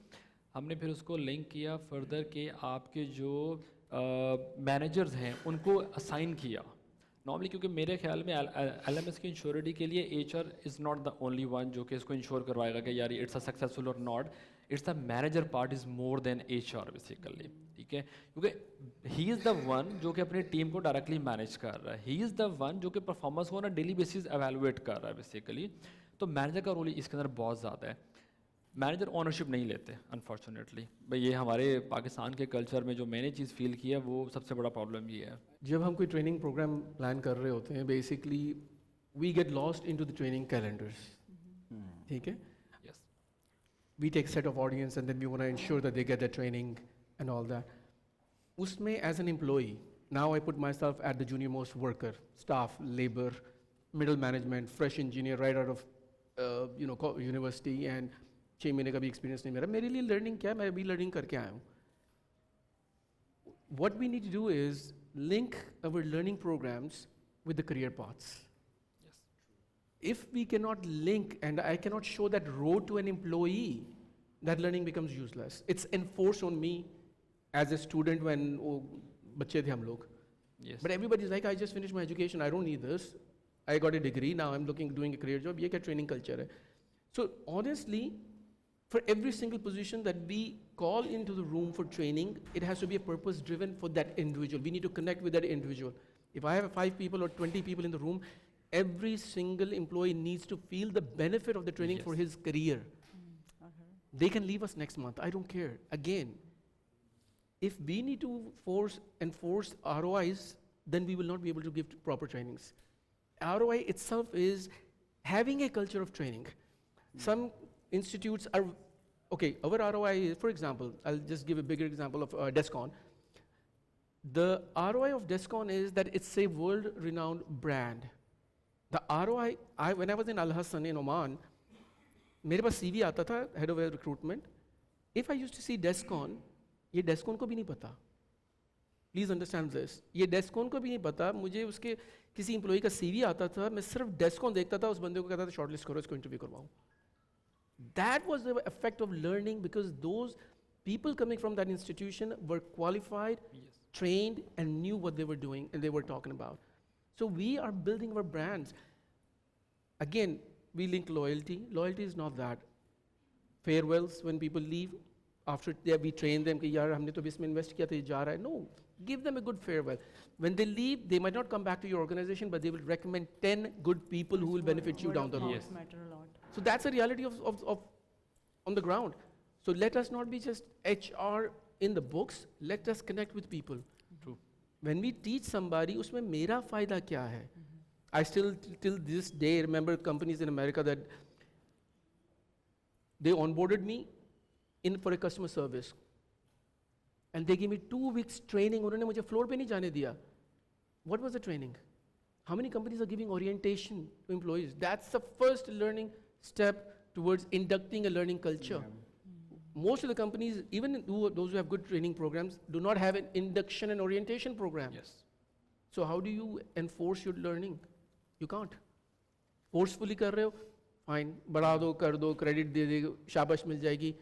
हमने फिर उसको लिंक किया फर्दर के आपके जो मैनेजर्स हैं उनको असाइन किया नॉर्मली क्योंकि मेरे ख्याल में LMS की इंश्योरिटी के लिए HR is not the only one जो कि इसको इंश्योर करवाएगा कि यार इट्स अ सक्सेसफुल और not it's the manager part is more than HR basically ठीक है क्योंकि ही इज़ द वन जो कि अपनी टीम को डायरेक्टली मैनेज कर रहा है ही इज़ द वन जो कि परफॉर्मेंस को ना डेली बेसिस एवेलुएट कर रहा है बेसिकली तो मैनेजर का रोल इसके अंदर बहुत ज़्यादा है मैनेजर ओनरशिप नहीं लेते अनफॉर्चुनेटली भाई ये हमारे पाकिस्तान के कल्चर में जो मैंने चीज़ फील की है वो सबसे बड़ा प्रॉब्लम ये है जब हम कोई ट्रेनिंग प्रोग्राम प्लान कर रहे होते हैं basically we get lost into the training calendars ठीक है yes we take set of audience and then we want to ensure that they get their training and all that. Usme as an employee, now I put myself at the junior most worker, staff, labor, middle management, fresh engineer right out of university and 6 महीने का भी experience नहीं मेरा मेरे लिए learning क्या है मैं अभी learning करके आया हूँ. What we need to do is link our learning programs with the career paths. If we cannot link and I cannot show that road to an employee, that learning becomes useless. It's enforced on me as a student when बच्चे थे हम लोग. Yes. But everybody's like, I just finished my education, I don't need this. I got a degree, now I'm doing a career job. ये क्या training culture है? So honestly, for every single position that we call into the room for training, it has to be a purpose driven for that individual. We need to connect with that individual. If I have 5 people or 20 people in the room, every single employee needs to feel the benefit of the training for Yes. his career. Okay. They can leave us next month, I don't care. Again, if we need to enforce ROIs, then we will not be able to give proper trainings. ROI itself is having a culture of training. Some institutes are, okay, our ROI is, for example, I'll just give a bigger example of Descon. The ROI of Descon is that it's a world-renowned brand. The ROI, when I was in Al Hassan in Oman, मेरे पास CV आता था, head of recruitment. If I used to see Descon, ये Descon को भी नहीं पता. Please understand this. ये Descon को भी नहीं पता. मुझे उसके किसी employee का CV आता था, मैं सिर्फ Descon देखता था, उस बंदे को कहता था shortlist करो, इसको interview करवाओ. That was the effect of learning because those people coming from that institution were qualified, Yes. trained, and knew what they were doing and they were talking about. So we are building our brands. Again, we link loyalty. Loyalty is not that. Farewells when people leave, after we train them कि यार हमने तो इसमें invest किया था ये जा रहा है. No, give them a good farewell. When they leave, they might not come back to your organization, but they will recommend 10 good people who will benefit you Word down of the road. mouth Yes. matter a lot. So that's the reality of on the ground. So let us not be just HR in the books. Let us connect with people. True. When we teach somebody, उसमें मेरा फायदा क्या है? I still till this day remember companies in America that they onboarded me in for a customer service, and they gave me 2 weeks training. उन्होंने मुझे floor पे नहीं जाने दिया. What was the training? How many companies are giving orientation to employees? That's the first learning step towards inducting a learning culture. Most of the companies, even those who have good training programs, do not have an induction and orientation program. Yes. So how do you enforce your learning? You can't. Forcefully कर रहे हो, fine, बढ़ा दो, कर दो, credit दे देगा, शाबाश मिल जाएगी,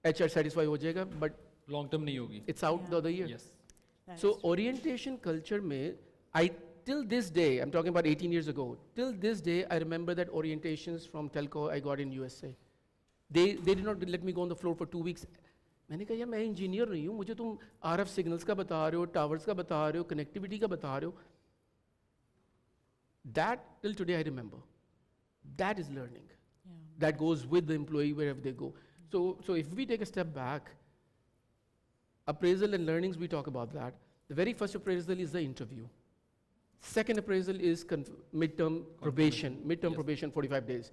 HR satisfy हो जाएगा, but Long term नहीं होगी. it's out the other year. Yes. That So is true. orientation culture में, till this day, I'm talking about 18 years ago, till this day I remember that orientations from telco I got in USA. They did not let me go on the floor for 2 weeks. मैंने कहा यार मैं engineer नहीं हूँ, मुझे तुम RF signals का बता रहे हो, towers का बता रहे हो, connectivity का बता रहे हो. That till today I remember. That is learning. Yeah. That goes with the employee wherever they go. So if we take a step back, appraisal and learnings, we talk about that. The very first appraisal is the interview. Second appraisal is midterm probation, Yes. probation 45 days.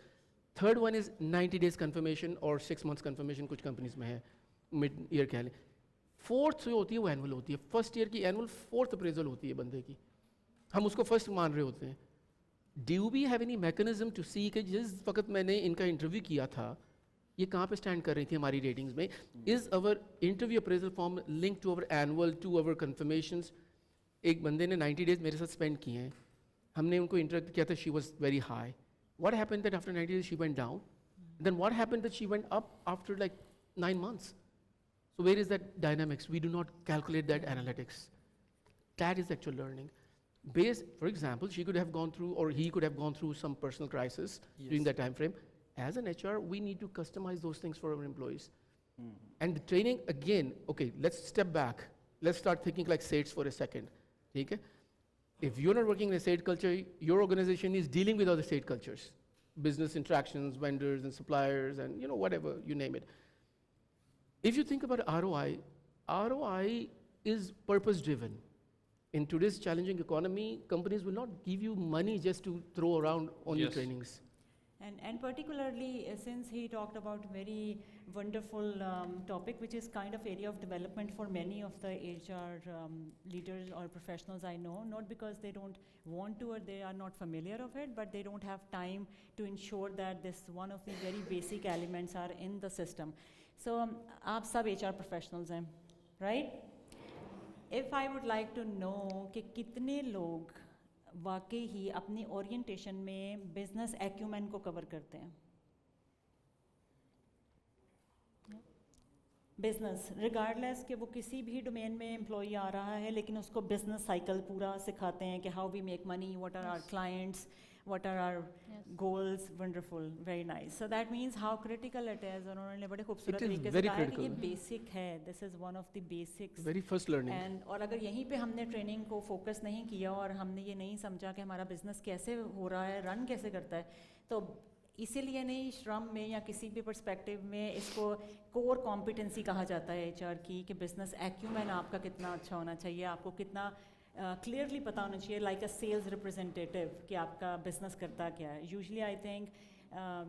Third one is 90 days confirmation or 6 months confirmation, कुछ companies में है, mid-year कह लें. Fourth जो होती है वो annual होती है. First year की annual, fourth appraisal होती है बंदे की. हम उसको first मान रहे होते हैं. Do we have any mechanism to see कि जिस वक्त मैंने इनका interview किया था, ये कहाँ पे stand कर रही थी हमारी ratings में? Is our interview appraisal form linked to our annual, to our confirmations? एक बंदे ने 90 days मेरे साथ spend किए हैं. हमने उनको interact किया था, she was very high. What happened that after 90 days she went down? Then what happened that she went up after like 9 months? So where is that dynamics? We do not calculate that analytics. That is actual learning. For example, she could have gone through, or he could have gone through some personal crisis during that time frame. As an HR, we need to customize those things for our employees. And the training, again, okay, let's step back. Let's start thinking like SATs for a second. Okay? If you're not working in a SAT culture, your organization is dealing with other SAT cultures. Business interactions, vendors and suppliers and whatever, you name it. If you think about ROI is purpose driven. In today's challenging economy, companies will not give you money just to throw around on your Yes. trainings. And particularly since he talked about very wonderful topic, which is kind of area of development for many of the HR leaders or professionals I know, not because they don't want to or they are not familiar of it, but they don't have time to ensure that this one of the very basic elements are in the system. So आप सब HR professionals हैं, right? If I would like to know कि कितने लोग वाकई ही अपनी orientation में business acumen को कवर करते हैं बिजनेस रिगार्डलेस कि वो किसी भी डोमेन में एम्प्लॉई आ रहा है, लेकिन उसको बिजनेस साइकिल पूरा सिखाते हैं कि how we make money, what are our clients, what are our Yes. Goals. Wonderful, very nice. So that means how critical it is. उन्होंने बड़े खूबसूरत It is तरीके से very कहा है कि ये critical. बेसिक है. This is one of the basics. Very first learning. And और अगर यहीं पे हमने ट्रेनिंग को फोकस नहीं किया और हमने ये नहीं समझा कि हमारा बिजनेस कैसे हो रहा है, रन कैसे करता है, तो इसीलिए नहीं श्रम में या किसी भी पर्सपेक्टिव में इसको कोर कॉम्पिटेंसी कहा जाता है एचआर की, कि बिजनेस एक्यूमेन आपका कितना अच्छा होना चाहिए, आपको कितना क्लियरली पता होना चाहिए, लाइक अ सेल्स रिप्रेजेंटेटिव, कि आपका बिजनेस करता क्या है. यूजुअली आई थिंक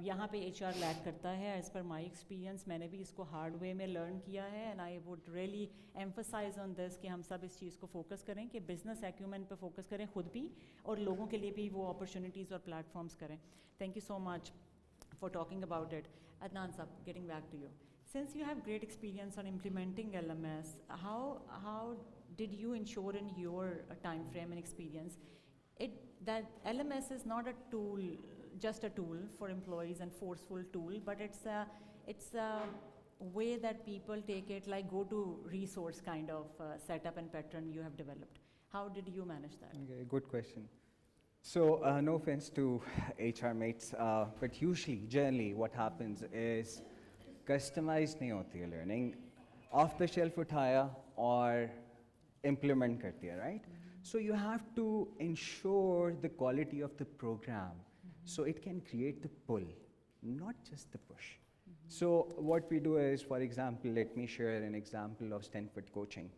यहाँ पे एचआर लैक करता है. एज़ पर माय एक्सपीरियंस मैंने भी इसको हार्ड वे में लर्न किया है, and I would really emphasise on this कि हम सब इस चीज़ को फोकस करें कि बिजनेस एक्यूमेन पे फोकस करें खुद भी, और लोगों के लिए भी वो अपॉर्चुनिटीज़ और प्लेटफॉर्म्स करें. Thank you so much for talking about it. Adnan Sab, getting back to you. Since you have great experience on implementing LMS, how did you ensure in your time frame and experience that LMS is not a tool, just a tool for employees and forceful tool, but it's a way that people take it like go-to resource kind of setup and pattern you have developed. How did you manage that? Okay, good question. So, no offense to HR mates, but usually, generally, what happens is customized नहीं होती है learning, off the shelf उठाया और implement कर दिया, right? So you have to ensure the quality of the program, so it can create the pull, not just the push. So what we do is, for example, let me share an example of Stanford coaching.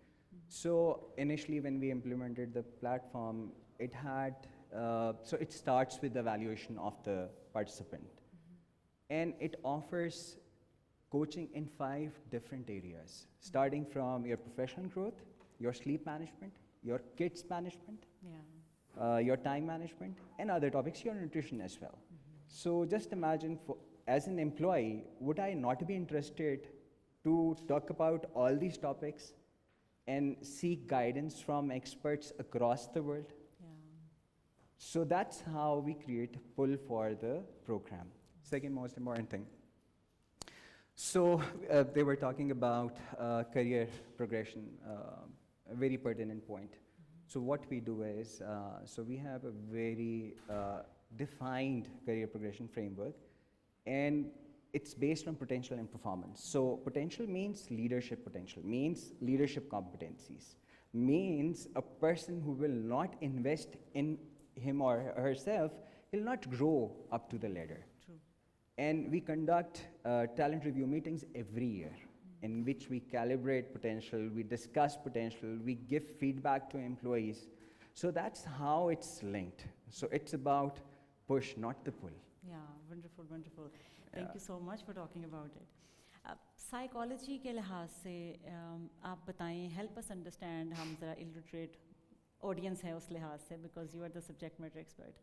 So initially, when we implemented the platform, it had so it starts with the evaluation of the participant, and it offers coaching in 5 different areas, starting from your professional growth, your sleep management, your kids management, Yeah. your time management, and other topics, your nutrition as well. So just imagine, as an employee, would I not be interested to talk about all these topics and seek guidance from experts across the world? Yeah. So that's how we create pull for the program. Second most important thing. So they were talking about career progression, a very pertinent point. So what we do is, so we have a very defined career progression framework, and it's based on potential and performance. So potential means leadership potential, means leadership competencies, means a person who will not invest in him or herself will not grow up to the ladder. True. And we conduct talent review meetings every year in which we calibrate potential, we discuss potential, we give feedback to employees. So that's how it's linked. So it's about push, not the pull. Yeah, wonderful, wonderful. Thank Yeah. you so much for talking about it. Psychology के लिहाज से आप बताएं, help us understand, हम ज़रा illiterate audience है उस लिहाज से, because you are the subject matter expert.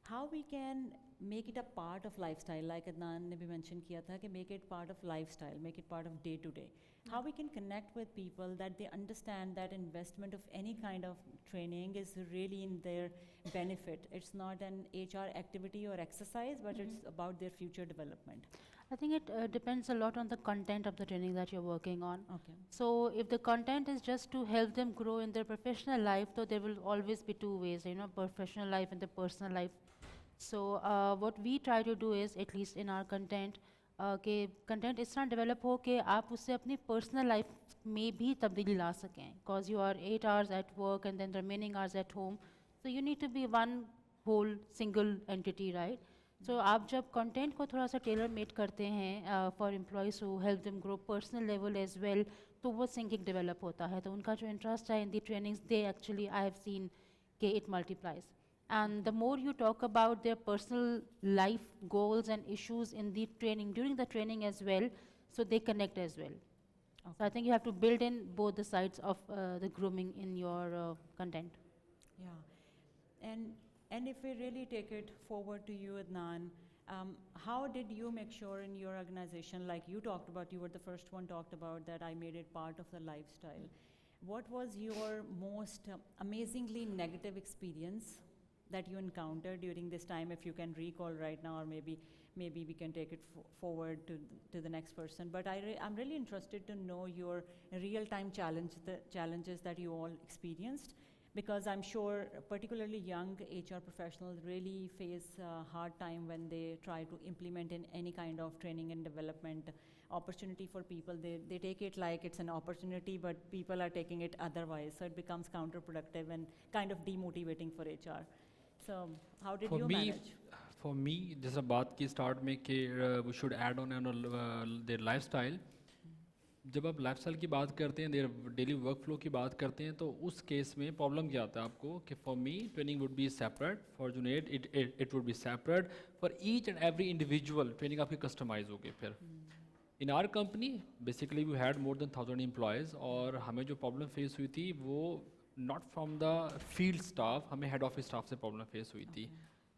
How we can make it a part of lifestyle, like Adnan ने भी mention किया था कि make it part of lifestyle, make it part of day to day. How we can connect with people that they understand that investment of any kind of training is really in their benefit. It's not an HR activity or exercise, but it's about their future development. I think it depends a lot on the content of the training that you're working on. Okay. So if the content is just to help them grow in their professional life, so there will always be two ways, professional life and the personal life. So what we try to do is, at least in our content, कि content इस तरह develop हो कि आप उससे अपनी personal life में भी तब्दीली ला सकें, because you are 8 hours at work and then the remaining hours at home, so you need to be one whole single entity, right? So आप जब content को थोड़ा सा tailor made करते हैं for employees to help them grow personal level as well, तो वो syncing develop होता है, तो उनका जो interest है in the trainings, they actually, I have seen कि it multiplies. And the more you talk about their personal life goals and issues in the training, during the training as well, so they connect as well. So I think you have to build in both the sides of the grooming in your content. Yeah. And if we really take it forward to you, Adnan, how did you make sure in your organization, like you talked about, you were the first one talked about that I made it part of the lifestyle. What was your most amazingly negative experience that you encountered during this time, if you can recall right now, or maybe maybe we can take it forward to the next person. But I'm really interested to know your real-time challenges that you all experienced, because I'm sure particularly young HR professionals really face a hard time when they try to implement in any kind of training and development opportunity for people. They take it like it's an opportunity, but people are taking it otherwise, so it becomes counterproductive and kind of demotivating for HR. So how did you manage? For me, जैसा बात की start में कि we should add on their lifestyle. जब आप lifestyle की बात करते हैं, देर डेली वर्क फ्लो की बात करते हैं, तो उस केस में प्रॉब्लम क्या आता है आपको कि for me training would be separate, for Junaid it would be separate, for each and every individual training आपकी कस्टमाइज होगी. फिर in our company basically we had more than 1000 employees, और हमें जो प्रॉब्लम फेस हुई थी वो not from the field staff, हमें हेड ऑफिस स्टाफ से प्रॉब्लम फेस हुई थी.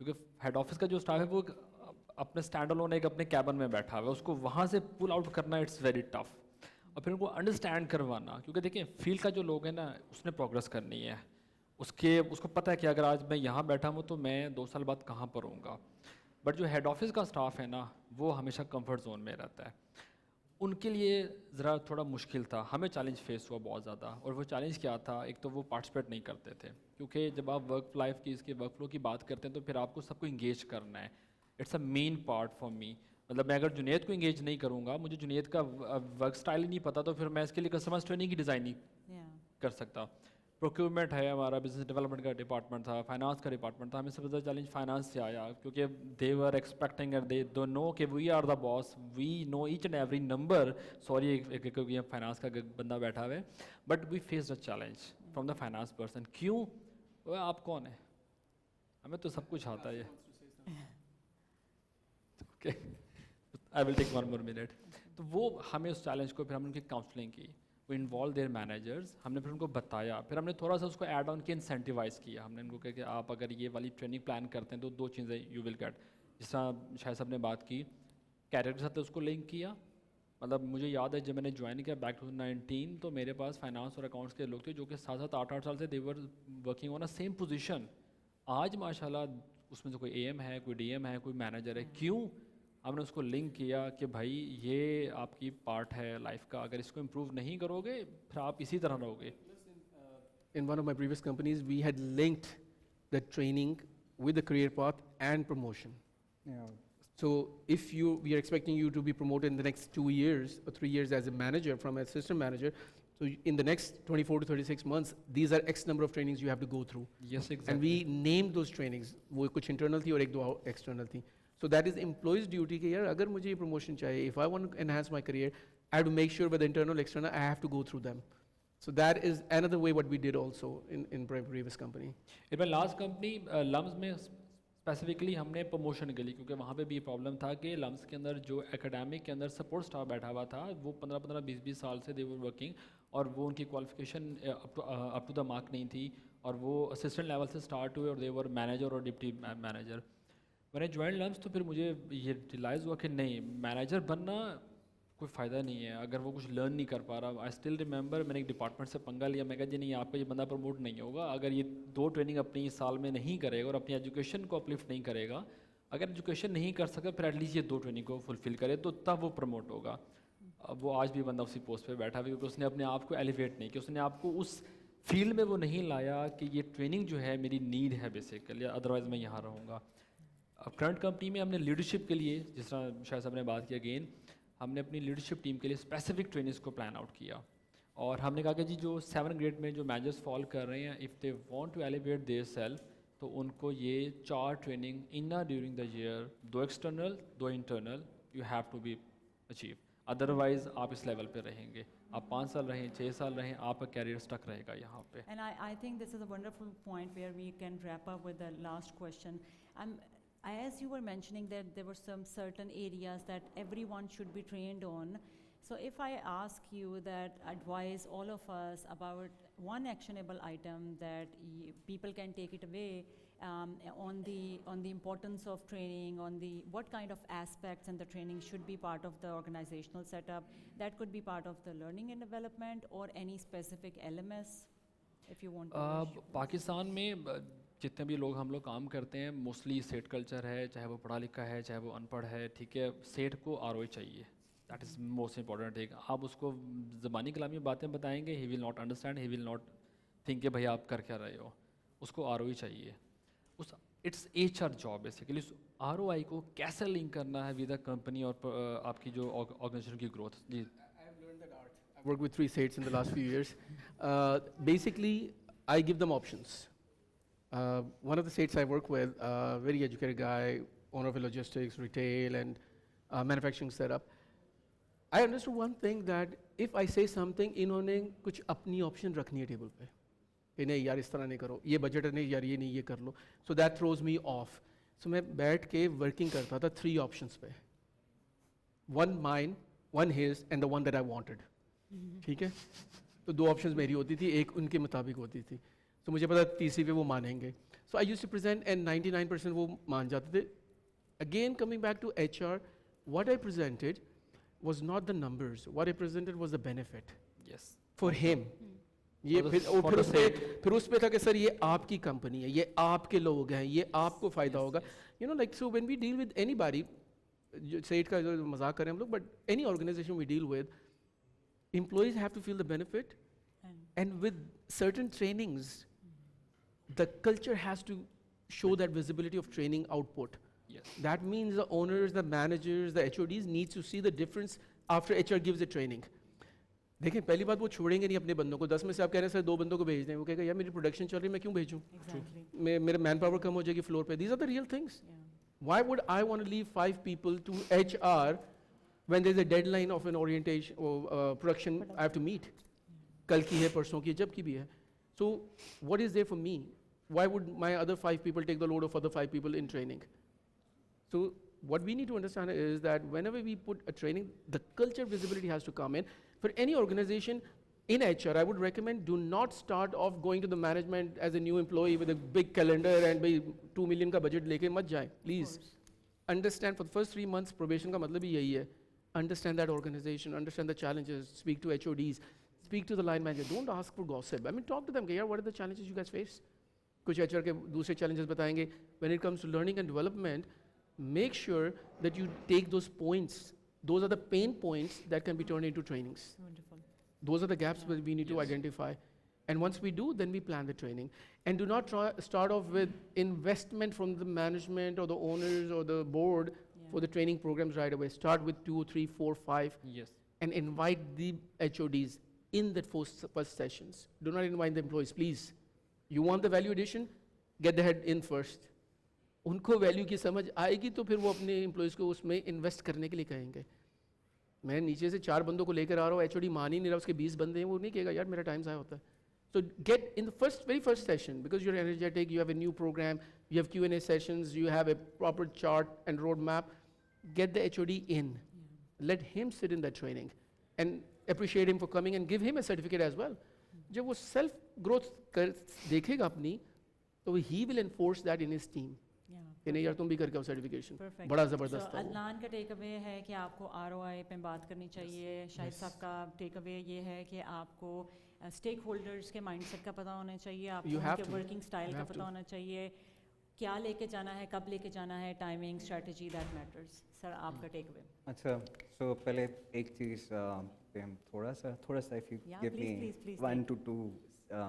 क्योंकि हेड ऑफिस का जो स्टाफ है वो अपने स्टैंड अलोन एक अपने कैबिन में बैठा हुआ है, उसको वहाँ से पुल आउट करना इट्स वेरी टफ. और फिर उनको अंडरस्टैंड करवाना, क्योंकि देखिए फील्ड का जो लोग है ना, उसने प्रोग्रेस करनी है, उसको पता है कि अगर आज मैं यहाँ बैठा हूँ तो मैं 2 साल बाद कहाँ पर होऊंगा. बट जो हेड ऑफिस का स्टाफ है ना, वो हमेशा कंफर्ट जोन में रहता है. उनके लिए ज़रा थोड़ा मुश्किल था, हमें चैलेंज फेस हुआ बहुत ज़्यादा. और वो चैलेंज क्या था, एक तो वो पार्टिसिपेट नहीं करते थे, क्योंकि जब आप वर्क लाइफ की इसके वर्क फ्लो की बात करते हैं तो फिर आपको सबको इंगेज करना है. It's a main part for me. मतलब मैं अगर जुनेद को इंगेज नहीं करूँगा, मुझे जुनेद का वर्क स्टाइल ही नहीं पता, तो फिर मैं इसके लिए कस्टमर्स ट्रेनिंग की डिज़ाइन नहीं कर सकता. प्रोक्योरमेंट है, हमारा बिजनेस डेवलपमेंट का डिपार्टमेंट था, फाइनेंस का डिपार्टमेंट था. हमें सबसे ज़्यादा चैलेंज फाइनेंस से आया, क्योंकि they were expecting and they don't know कि we are the boss, we know each and every number. Sorry क्योंकि फाइनेंस का बंदा बैठा हुआ है, but we face the challenge from the finance person. क्यों? आप कौन है? हमें तो सब कुछ आता है. Okay, I will take 1 more minute. तो वो हमें उस चैलेंज को, फिर हमने उनकी काउंसलिंग की, वो इन्वॉल्व देयर मैनेजर्स, हमने फिर उनको बताया, फिर हमने थोड़ा सा उसको ऐड ऑन के इंसेंटिवाइज किया. हमने उनको कहा कि आप अगर ये वाली ट्रेनिंग प्लान करते हैं तो 2 चीज़ें यू विल गेट. जिस तरह शायद साहब ने बात की, कैरियर के साथ उसको लिंक किया. मतलब मुझे याद है जब मैंने ज्वाइन किया बैक 2019, तो मेरे पास फाइनेंस और अकाउंट्स के लोग थे जो कि 7-7, 8-8 साल से they were working on a same position. आज माशाल्लाह उसमें से कोई AM है, कोई DM है, कोई मैनेजर है. क्यों? हमने उसको लिंक किया कि भाई ये आपकी पार्ट है लाइफ का, अगर इसको इम्प्रूव नहीं करोगे फिर आप इसी तरह रहोगे. In one of my previous companies, we had linked the training with the career path and promotion. Yeah. So if we are expecting you to be promoted in the next 2 years or 3 years as a manager from assistant manager, so in the next 24 to 36 months, these are X number of trainings you have to go through. Yes, exactly. And we named those trainings. वो कुछ internal थी और 1-2 external थी. So that is employees' duty कि यार अगर मुझे ये promotion चाहिए, if I want to enhance my career, I have to make sure whether internal, external, I have to go through them. So that is another way what we did also in previous company. In my last company, LUMS में specifically हमने promotion के लिए, क्योंकि वहाँ पे भी ये problem था कि लम्स के अंदर जो एकेडमिक के अंदर सपोर्ट स्टाफ बैठा हुआ था, वो 15-15, 20-20 साल से दे वर वर्किंग, और वो उनकी qualification up to the mark नहीं थी, और वो असिस्टेंट लेवल से स्टार्ट हुए और दे वर मैनेजर और डिप्टी मैनेजर. मैंने ज्वाइन लम्स तो फिर मुझे ये रियलाइज़ हुआ कि नहीं, मैनेजर बनना कोई फ़ायदा नहीं है अगर वो कुछ लर्न नहीं कर पा रहा. आई स्टिल रिमेंबर मैंने एक डिपार्टमेंट से पंगा लिया. मैं कहा जी नहीं, आपका ये बंदा प्रमोट नहीं होगा अगर ये 2 ट्रेनिंग अपनी साल में नहीं करेगा और अपनी एजुकेशन को अपलिफ्ट नहीं करेगा. अगर एजुकेशन नहीं कर सकता फिर एटलीस्ट ये 2 ट्रेनिंग को फुलफिल करे तो तब वो प्रमोट होगा. अब वो आज भी बंदा उसी पोस्ट पे बैठा हुआ, क्योंकि उसने अपने आप को एलिवेट नहीं किया, उसने आपको उस फील्ड में वो नहीं लाया कि ये ट्रेनिंग जो है मेरी नीड है बेसिकली, अदरवाइज़ मैं यहाँ रहूँगा. अब करंट कंपनी में हमने लीडरशिप के लिए, जिस तरह शायद साहब ने बात की अगेन, हमने अपनी लीडरशिप टीम के लिए स्पेसिफिक ट्रेनिंग्स को प्लान आउट किया. और हमने कहा कि जी जो 7 ग्रेड में जो मैनेजर्स फॉल कर रहे हैं, if they want to elevate their self, तो उनको ये 4 training in during the year, 2 external 2 internal, you have to be achieve. Otherwise आप इस लेवल पे रहेंगे, आप 5 साल रहें, 6 साल रहें, आपका कैरियर स्टक रहेगा यहाँ पे. And I think this is a wonderful point where we can wrap up with the last question. As you were mentioning that there were some certain areas that everyone should be trained on. So if I ask you that advise all of us about one actionable item that people can take it away on the importance of training, on the what kind of aspects and the training should be part of the organizational setup, that could be part of the learning and development or any specific LMS, if you want to. Pakistan में जितने भी लोग हम लोग काम करते हैं mostly set culture है, चाहे वो पढ़ा लिखा है चाहे वो अनपढ़ है, ठीक है, सेट को आरओआई चाहिए, that is most important thing. आप उसको ज़बानी कलामी बातें बताएंगे, he will not understand, he will not think कि भाई आप कर क्या रहे हो, उसको आरओआई चाहिए। उस इट्स एचआर जॉब बेसिकली, उस आरओआई को कैसे लिंक करना है विद अ कंपनी और आपकी जो ऑर्गेनाइजेशन की ग्रोथ। जी, I have learned that art. I've worked with 3 states in the last few years. Basically, I give them options. One of the states I work with, very educated guy, owner of a logistics, retail, and manufacturing setup. I understood one thing that if I say something, इन्होंने कुछ अपनी option रखनी है table पे. कि नहीं यार इस तरह नहीं करो, ये budget नहीं यार ये नहीं ये कर लो. So that throws me off. So मैं बैठ के working करता था 3 options पे. One mine, one his, and the one that I wanted. ठीक है? तो 2 options मेरी होती थी, एक उनके मुताबिक होती थी. तो मुझे पता तीसरी पे वो मानेंगे. So I used to present and 99% वो मान जाते थे. Again coming back to HR, what I presented was not the numbers. What I presented was the benefit yes, for him. ये For the- फिर और for फिर the उस पे sake. फिर उस पे था कि सर ये आपकी कंपनी है, ये आपके लोग हैं, ये आपको फायदा Yes, होगा. yes. You know, like so when we deal with anybody, set का जो मजाक करें हम लोग, but any organization we deal with, employees have to feel the benefit, and with certain trainings, the culture has to show that visibility of training output. Yes, That means the owners, the managers, the HODs needs to see the difference after HR gives the training. देखें पहली बात वो छोड़ेंगे नहीं अपने बंदों को. 10 में से आप कह रहे हैं सर 2 बंदों को भेज दें, वो कहेगा यार मेरी प्रोडक्शन चल रही है मैं क्यों भेजूं, Exactly. मेरा मैन पावर कम हो जाएगी फ्लोर पे. These are the real things. Yeah. Why would I want to leave 5 people to HR when there's a deadline of an orientation or production I have to meet? कल की है, परसों की है, जब की भी है. So what is there for me? Why would my other 5 people take the load of other 5 people in training? So what we need to understand is that whenever we put a training, the culture visibility has to come in. For any organization in HR, I would recommend do not start off going to the management as a new employee with a big calendar and by 2 million का budget लेके मत जाएं, please. Understand for the first 3 months probation का मतलब ही यही है. Understand that organization, understand the challenges, speak to HODs, speak to the line manager. Don't ask for gossip. I mean, talk to them. Yeah, what are the challenges you guys face? कुछ HR के दूसरे challenges बताएंगे. When it comes to learning and development, make sure that you take those points. Those are the pain points that can be turned into trainings. Wonderful. Those are the gaps that we need to Yes. identify. And once we do, then we plan the training. And do not start off with investment from the management or the owners or the board for the training programs right away. Start with 2, 3, 4, 5, yes, and invite the HODs in that first sessions. Do not invite the employees, please. You want the value addition? Get the head in first. उनको value की समझ आएगी तो फिर वो अपने employees को उसमें इन्वेस्ट करने के लिए कहेंगे. मैं नीचे से 4 बंदों को लेकर आ रहा हूँ, HOD मान ही नहीं रहा, उसके 20 बंदे हैं, वो नहीं कहेगा यार मेरा टाइम ज़ाया होता है. So get in the very first session, because you're energetic, you have a new program, you have Q&A sessions, you have a proper chart and roadmap. Get the HOD in. Let him sit in that training and appreciate him for coming and give him a certificate as well. जब वो self growth देखेगा अपनी, तो he will enforce that in his team. Yeah. कि नहीं यार तुम भी करके आओ सर्टिफिकेशन, Perfect. बड़ा So, ज़बरदस्त है वो. अदनान का टेक अवे है कि आपको ROI पे बात करनी चाहिए. शाहिद साहब का टेक अवे ये है कि आपको स्टेक होल्डर्स के माइंडसेट का पता होना चाहिए, You आपको have उनके to. वर्किंग स्टाइल You का have पता to. होना चाहिए, क्या लेके जाना है, कब लेके जाना है, timing, strategy, that matters. Sir आपका टेक अवे. अच्छा, so पहले एक चीज़ पे हम थोड़ा सा if you Yeah, give please, me please, 1 to 2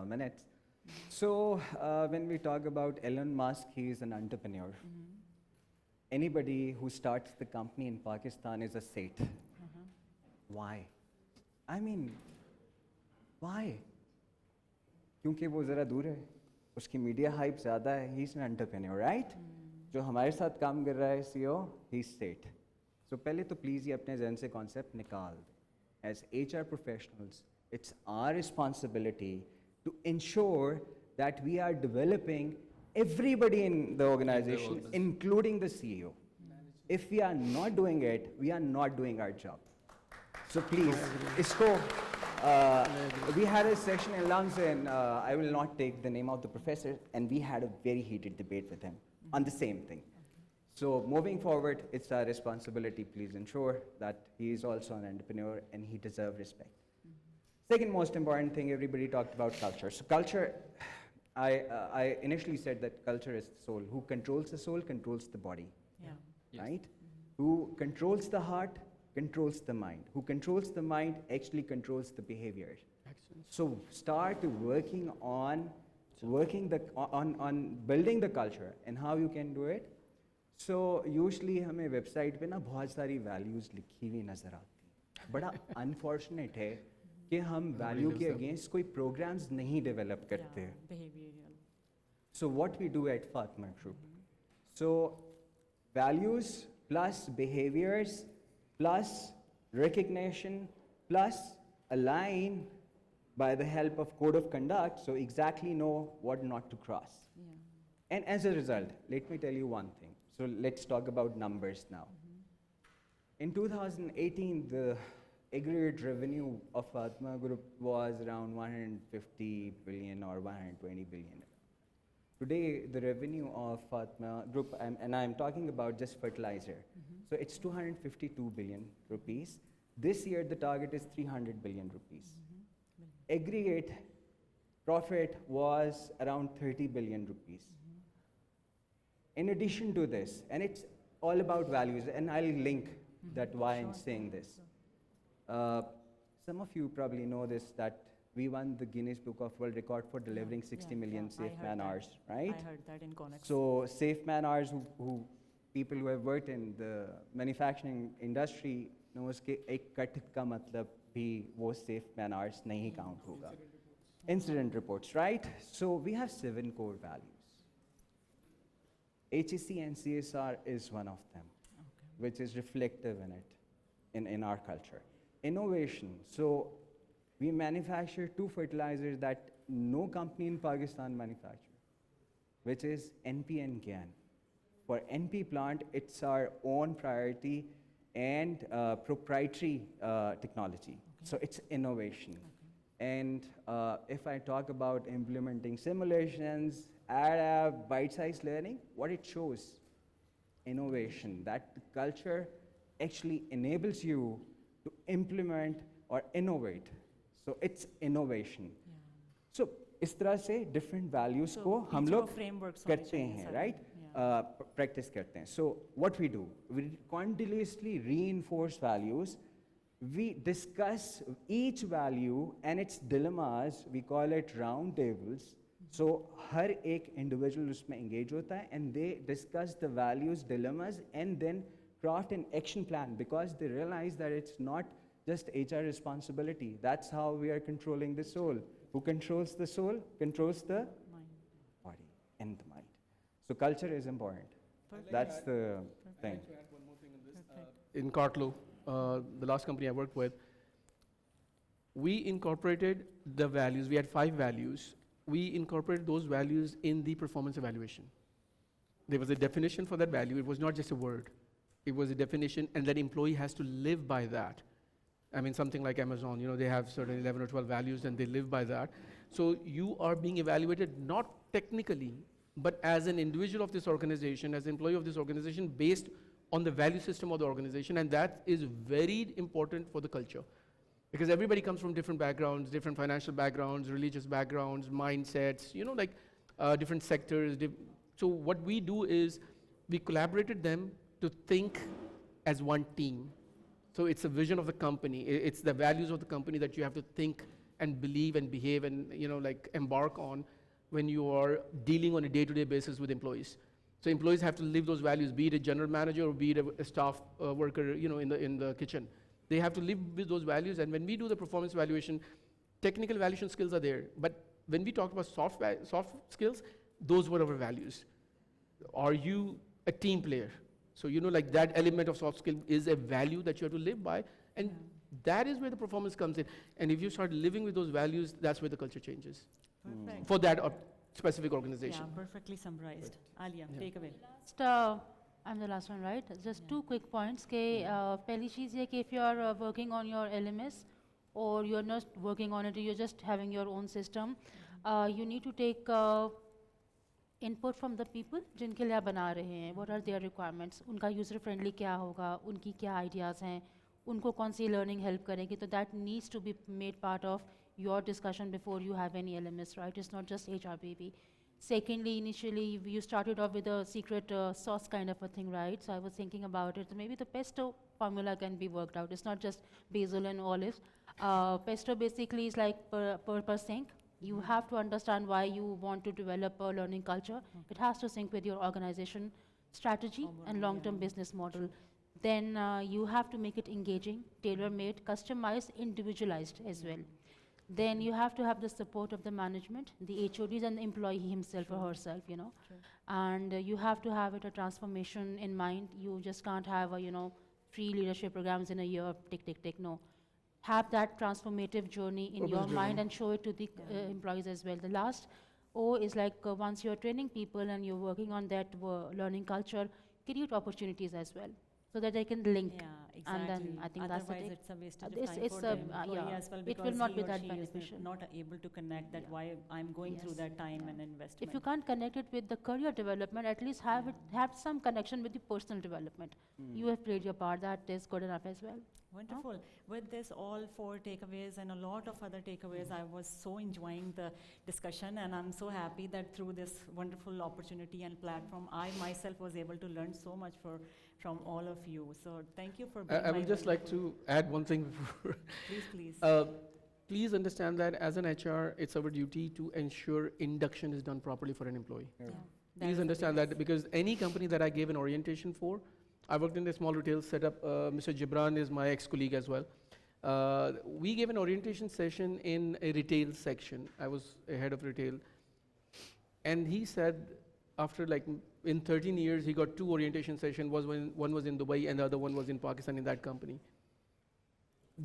minutes. So when we talk about Elon Musk, he is an entrepreneur. Anybody who starts the company in Pakistan is a Seth. Why? I mean, why? क्योंकि वो ज़रा दूर है, उसकी media hype ज़्यादा है. He's an entrepreneur, right? जो हमारे साथ काम कर रहा है CEO, he's Seth. So पहले तो प्लीज़ ये अपने जहन से कॉन्सेप्ट निकाल दें. As HR professionals, it's our responsibility to ensure that we are developing everybody in the organization, including the CEO. If we are not doing it, we are not doing our job. So please, isko, we had a session in London, I will not take the name of the professor, and we had a very heated debate with him on the same thing. So moving forward, it's our responsibility, please ensure that he is also an entrepreneur and he deserves respect. Second most important thing, everybody talked about culture. So culture, I initially said that culture is the soul. Who controls the soul controls the body, Yeah. Yes. right? Who controls the heart controls the mind. Who controls the mind actually controls the behavior. Excellent. So start working on on building the culture and how you can do it. So usually हमें website पे ना बहुत सारी values लिखी हुई नजर आती हैं. बड़ा unfortunate है कि हम value के against कोई programs नहीं develop करते. Yeah, behavioral. So what we do at Fatma Group? So values plus behaviors plus recognition plus align by the help of code of conduct, so exactly know what not to cross. Yeah. And as a result, let me tell you one thing. So let's talk about numbers now. In 2018, the aggregate revenue of Fatma Group was around 150 billion or 120 billion. Today, the revenue of Fatma Group, and I'm talking about just fertilizer, so it's 252 billion rupees. This year, the target is 300 billion rupees. Aggregate profit was around 30 billion rupees. In addition to this, and it's all about values, and I'll link that why I'm saying this. Some of you probably know this, that we won the Guinness Book of World Record for delivering 60 million I safe heard man that. hours, right? I heard that in Connex. So safe man hours, who people who have worked in the manufacturing industry knows कि एक cut का मतलब भी वो safe man hours नहीं count होगा. Incident reports, right? So we have 7 core values. HSC and CSR is one of them, which is reflective in it, in our culture. Innovation. So we manufacture 2 fertilizers that no company in Pakistan manufacture, which is NP and GAN. For NP plant, it's our own priority and proprietary technology. So it's innovation. And if I talk about implementing simulations, ADAP, bite-sized learning, what it shows, innovation, that the culture actually enables you to implement or innovate. So it's innovation. So इस तरह से different values So को हम each लोग को frameworks होने करते चाहिए हैं, सारे. right? Yeah. Practice करते हैं. So what we do, we continuously reinforce values. We discuss each value and its dilemmas. We call it round tables. So हर एक individual उसमें engage होता है and they discuss the values, dilemmas and then craft an action plan because they realize that it's not just HR responsibility. That's how we are controlling the soul. Who controls the soul? Controls the Mind. body and the mind. So culture is important. Perfect. That's the I'd thing. like to add one more thing on this. Perfect. In Cartlow, the last company I worked with, we incorporated the values. We had 5 values. We incorporated those values in the performance evaluation. There was a definition for that value. It was not just a word. It was a definition, and that employee has to live by that. I mean, something like Amazon, you know, they have certain 11 or 12 values, and they live by that. So you are being evaluated not technically, but as an individual of this organization, as an employee of this organization, based on the value system of the organization, and that is very important for the culture. Because everybody comes from different backgrounds, different financial backgrounds, religious backgrounds, mindsets, you know, like different sectors. So what we do is we collaborated them to think as one team. So it's a vision of the company. It's the values of the company that you have to think and believe and behave and, you know, like embark on when you are dealing on a day-to-day basis with employees. So employees have to live those values, be it a general manager or be it a staff worker, you know, in the kitchen. They have to live with those values, and when we do the performance evaluation, technical evaluation skills are there. But when we talk about soft skills, those were our values. Are you a team player? So, you know, like that element of soft skill is a value that you have to live by, and that is where the performance comes in. And if you start living with those values, that's where the culture changes Perfect. for that specific organization. Yeah, perfectly summarized. Alia, Yeah. take away. Just, I'm the last one, right? Just Yeah. 2 quick points. पहली चीज़ ये कि if you are working on your LMS or you're not working on it, you're just having your own system, you need to take input from the people जिनके लिए आप बना रहे हैं. What are their requirements? उनका user friendly क्या होगा? उनकी क्या ideas हैं? उनको कौन सी learning help करेगी, तो that needs to be made part of your discussion before you have any LMS, right? It's not just HR baby. Secondly, initially you started off with a secret sauce kind of a thing, right? So I was thinking about it. So maybe the pesto formula can be worked out. It's not just basil and olives. Pesto basically is like per sync. You have to understand why you want to develop a learning culture. It has to sync with your organization strategy and long-term business model. Then you have to make it engaging, tailor-made, customized, individualized as well. Then you have to have the support of the management, the HODs and the employee himself or herself, you know. And you have to have it a transformation in mind. You just can't have a, you know, 3 leadership programs in a year, tick, tick, tick, no. Have that transformative journey in your mind and show it to the employees as well. The last O is like once you're training people and you're working on that learning culture, create opportunities as well, so that they can link. Yeah, And exactly. then I think that's Otherwise, it. it's a wastage It's- of time it's for a- the employee yeah, as well, it will because not he be or that she is beneficial. not able to connect that why I'm going through Yes. that time Yeah. and investment. If you can't connect it with the career development, at least have some connection with the personal development. You have played your part. That is good enough as well. Wonderful. With this, all 4 takeaways and a lot of other takeaways, I was so enjoying the discussion, and I'm so happy that through this wonderful opportunity and platform, I myself was able to learn so much from all of you. So thank you for being I my would just like wonderful- to add one thing before. Please, please. Please understand that as an HR, it's our duty to ensure induction is done properly for an employee. Yeah, that is Please the understand biggest- that, because any company that I gave an orientation for, I worked in a small retail setup. Mr. Gibran is my ex-colleague as well. We gave an orientation session in a retail section. I was a head of retail. And he said after in 13 years, he got 2 orientation sessions. One was in Dubai and the other one was in Pakistan in that company.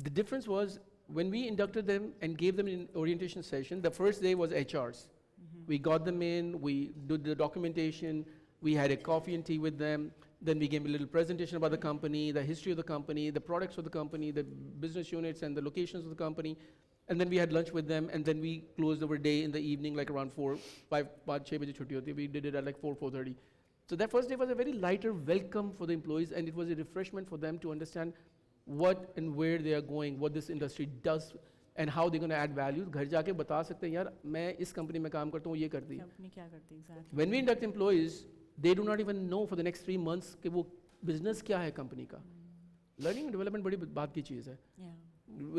The difference was when we inducted them and gave them an orientation session, the first day was HRs. We got them in, we did the documentation, we had a coffee and tea with them, then we gave a little presentation about the company, the history of the company, the products of the company, the business units and the locations of the company, and then we had lunch with them, and then we closed our day in the evening, like around 4, 5, 6 baje chutti hoti hai. We did it at like 4, 4:30. So that first day was a very lighter welcome for the employees, and it was a refreshment for them to understand what and where they are going, what this industry does, and how they're going to add value. घर जाके बता सकते हैं यार मैं इस company में काम करता हूँ, ये करती है. Company क्या करती है, exactly. When we induct employees, they do not even know for the next 3 months कि वो business क्या है company का. Learning and development बड़ी बात की चीज़ है. Yeah.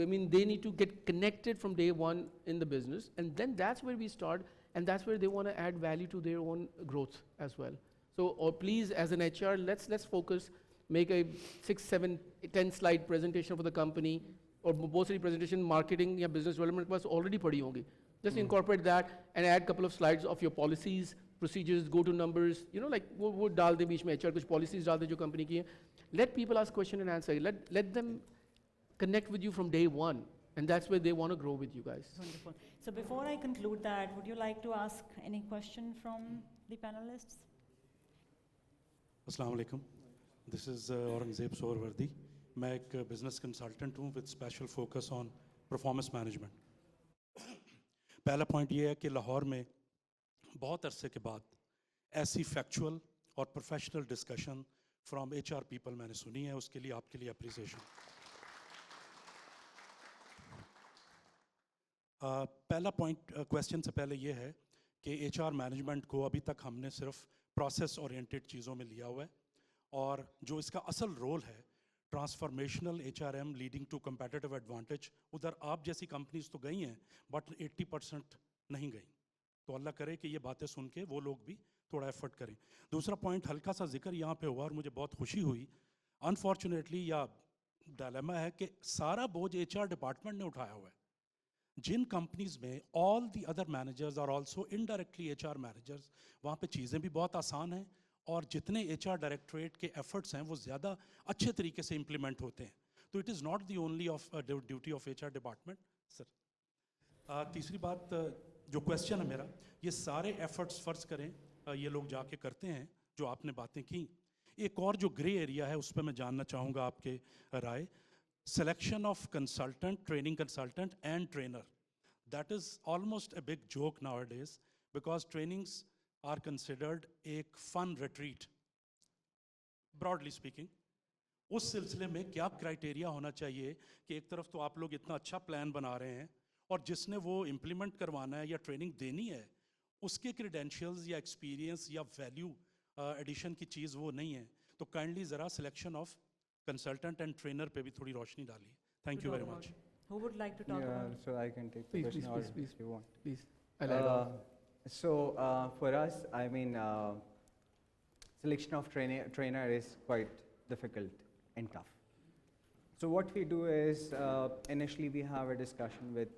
I mean, they need to get connected from day one in the business, and then that's where we start, and that's where they want to add value to their own growth as well. So, or please, as an HR, let's focus, make a 6, 7, 10 slide presentation for the company, or mostly presentation, marketing, या business development class already पढ़ी होंगी. Just incorporate that and add couple of slides of your policies, procedures, go-to numbers. You know, like वो डाल दे बीच में HR कुछ policies डाल दे जो company की है. Let people ask question and answer. Let them connect with you from day one, and that's where they want to grow with you guys. Wonderful. So before I conclude that, would you like to ask any question from the panelists? अस्सलाम वालेकुम. This is Aurangzeb Suhrawardy. मैं एक business consultant हूँ with special focus on performance management. पहला point ये है कि लाहौर में बहुत अरसे के बाद ऐसी फैक्चुअल और professional discussion from HR people मैंने सुनी है, उसके लिए आपके लिए अप्रिसिएशन. पहला पॉइंट क्वेश्चन से पहले ये है कि HR मैनेजमेंट को अभी तक हमने सिर्फ प्रोसेस ओरिएंटेड चीज़ों में लिया हुआ है, और जो इसका असल रोल है transformational HRM leading to competitive advantage, उधर आप जैसी कंपनीज तो गई हैं बट 80% नहीं गई. तो अल्लाह करे कि ये बातें सुन के वो लोग भी थोड़ा एफर्ट करें. दूसरा पॉइंट हल्का सा जिक्र यहाँ पे हुआ और मुझे बहुत खुशी हुई. अनफॉर्चुनेटली या डायलेमा है कि सारा बोझ HR डिपार्टमेंट ने उठाया हुआ है. जिन कंपनीज में ऑल द अदर मैनेजर्स और ऑल्सो इनडायरेक्टली HR मैनेजर्स, वहाँ पे चीज़ें भी बहुत आसान हैं, और जितने HR डायरेक्टरेट के एफर्ट्स हैं वो ज़्यादा अच्छे तरीके से इम्प्लीमेंट होते हैं. तो it is not the only of duty of HR department. Sir तीसरी बात, जो क्वेश्चन है मेरा, ये सारे एफर्ट्स फ़र्ज़ करें ये लोग जाके करते हैं जो आपने बातें की. एक और जो ग्रे एरिया है उस पर मैं जानना चाहूँगा आपके राय. Selection of consultant, training consultant and trainer. That is almost a big joke nowadays because trainings are considered a fun retreat, broadly speaking. उस सिलसिले में क्या क्राइटेरिया होना चाहिए कि एक तरफ तो आप लोग इतना अच्छा प्लान बना रहे हैं और जिसने वो इम्प्लीमेंट करवाना है या ट्रेनिंग देनी है उसके क्रेडेंशियल्स या एक्सपीरियंस या वैल्यू एडिशन की चीज़ वो नहीं है, तो काइंडली ज़रा selection of consultant and trainer पे भी थोड़ी रोशनी डालिए. Thank you talk very about much. Who would like to talk Yeah, about? so I can take the Please, question, please, or please, if you want. Please, I'll add on. So for us, I mean, selection of trainer is quite difficult and tough. So what we do is initially we have a discussion with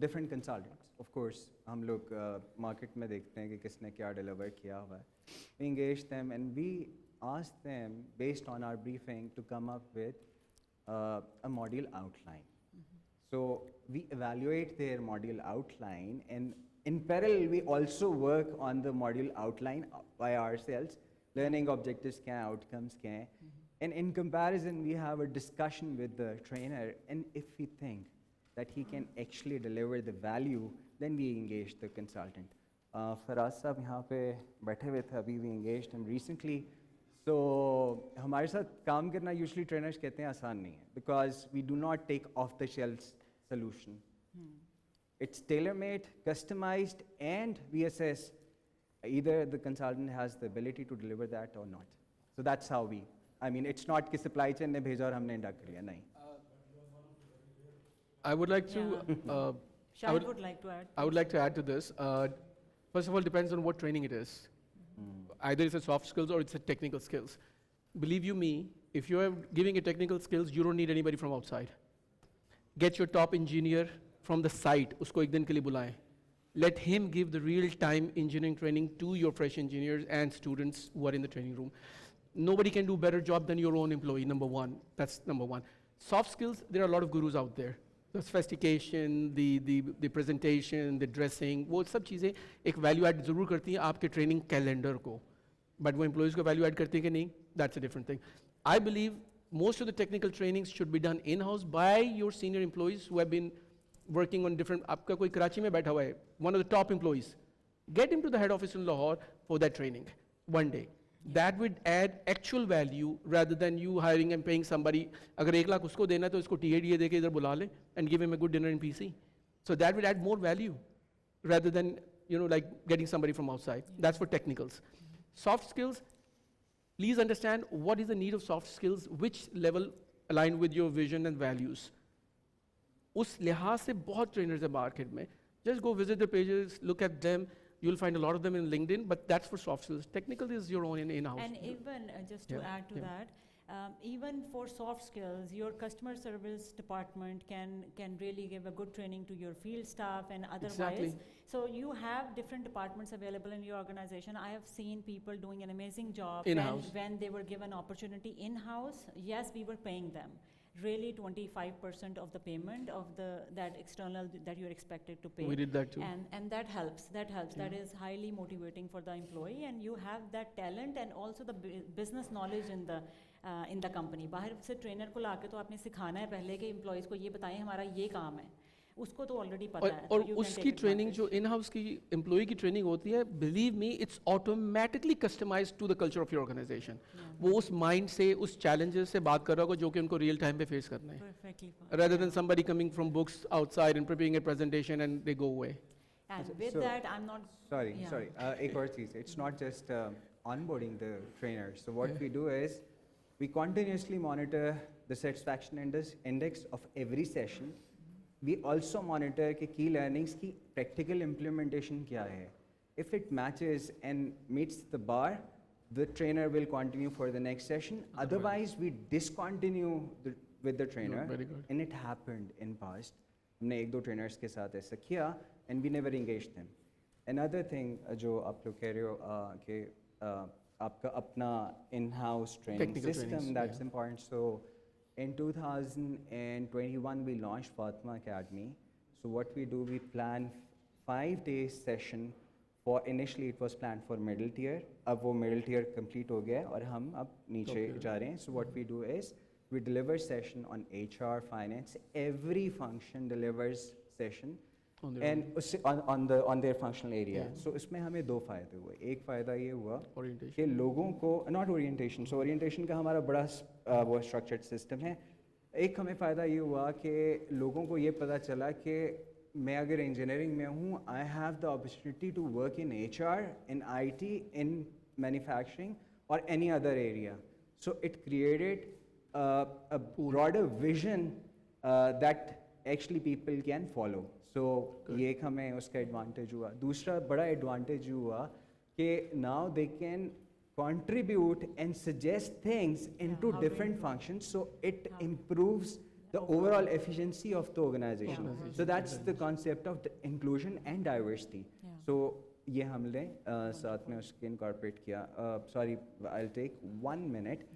different consultants. Of course, हम लोग market में देखते हैं कि किसने क्या deliver किया हुआ है. We engage them and we ask them based on our briefing to come up with a module outline. So we evaluate their module outline, and in parallel, we also work on the module outline by ourselves, learning objectives, kya hai, outcomes, kya hai. And in comparison, we have a discussion with the trainer, and if we think that he can actually deliver the value, then we engage the consultant. Faraz sahab यहाँ पे बैठे हुए थे, अभी we engaged him recently. So हमारे साथ काम करना usually trainers कहते हैं आसान नहीं है, because we do not take off-the-shelf solution. It's tailor-made, customized, and we assess either the consultant has the ability to deliver that or not. So that's how we. I mean, it's not कि supply chain ने भेजा और हमने induct कर लिया, नहीं. I would like to, Yeah. I Shahid would- would like to add. I would like to add to this. First of all, depends on what training it is. Either it's a soft skills or it's a technical skills. Believe you me, if you're giving a technical skills, you don't need anybody from outside. Get your top engineer from the site, usko ek din ke liye bulaye. Let him give the real-time engineering training to your fresh engineers and students who are in the training room. Nobody can do better job than your own employee, number one. That's number one. Soft skills, there are a lot of gurus out there. The sophistication, the presentation, the dressing, वो सब चीज़ें एक value add ज़रूर करती हैं आपके training calendar को. But वो employees को value add करती हैं कि नहीं, that's a different thing. I believe most of the technical trainings should be done in-house by your senior employees who have been working on different, आपका कोई कराची में बैठा हुआ है, one of the top employees. Get him to the head office in Lahore for that training, one day. That would add actual value rather than you hiring and paying somebody. अगर 1 लाख उसको देना है तो इसको TADA दे के इधर बुला ले and give him a good dinner in PC. So that would add more value rather than, you know, like getting somebody from outside. That's for technicals. Soft skills, please understand what is the need of soft skills, which level align with your vision and values. उस लिहाज से बहुत trainers है market में. Just go visit the pages, look at them. You'll find a lot of them in LinkedIn, but that's for soft skills. Technical is your own in-house. And even, just to Yeah, add to yeah. that, even for soft skills, your customer service department can really give a good training to your field staff and otherwise. Exactly. So you have different departments available in your organization. I have seen people doing an amazing job In-house. when they were given opportunity in-house. Yes, we were paying them. Really 25% of the payment of that external that you're expected to pay. We did that too. And that helps, that helps. That is highly motivating for the employee, and you have that talent and also the business knowledge in the company. बाहर से trainer को लाके तो आपने सिखाना है पहले कि employees को ये बताएं हमारा ये काम है. उसको तो already पता है. और so you can उसकी take ट्रेनिंग जो advantage. इन हाउस की एम्प्लॉय की ट्रेनिंग होती है, believe me it's automatically customised to the culture of your organisation. वो उस माइंड से, उस चैलेंजेस से बात कर रहा होगा जो कि उनको रियल टाइम पे फेस करना है, Perfectly fine. rather than somebody coming from books outside and preparing a presentation and they go away. And So- with so- that, I'm not. Sorry, Yeah. sorry. एक और चीज़, it's not just onboarding the trainers. So what Yeah. we do is, we continuously monitor the satisfaction index of every session. We also monitor कि key learnings की practical implementation क्या है. If it matches and meets the bar, the trainer will continue for the next session. Otherwise, we discontinue with the trainer. very good. And it happened in past. हमने 1-2 trainers के साथ ऐसा किया and we never engaged them. Another thing जो आप लोग कह रहे हो कि आपका अपना in-house training Technical system, trainings, that's yeah. important. So in 2021, we launched Fatima Academy. So what we do, we plan 5-day session. For initially, it was planned for middle tier. अब वो middle tier complete हो गया है और हम अब नीचे Okay. जा रहे हैं. So what we do is, we deliver session on HR, finance. Every function delivers session. On their and own. उससे on their functional area. Yeah. So इसमें हमें दो फ़ायदे हुए. एक फ़ायदा ये हुआ Orientation. कि लोगों को not orientation, so orientation का हमारा बड़ा वो structured system है. एक हमें फ़ायदा ये हुआ कि लोगों को ये पता चला कि मैं अगर इंजीनियरिंग में हूँ, I have the opportunity to work in HR, in IT, in manufacturing or any other area. So it created a broader vision that actually people can follow. So ये एक हमें उसका advantage हुआ. दूसरा बड़ा advantage हुआ कि now they can contribute and suggest things into how to different improve. functions, so it How- improves the overall efficiency of the organization. Yeah. So that's the concept of the inclusion and diversity. Yeah. So ये हमने साथ में उसके incorporate किया. Sorry, I'll take 1 minute.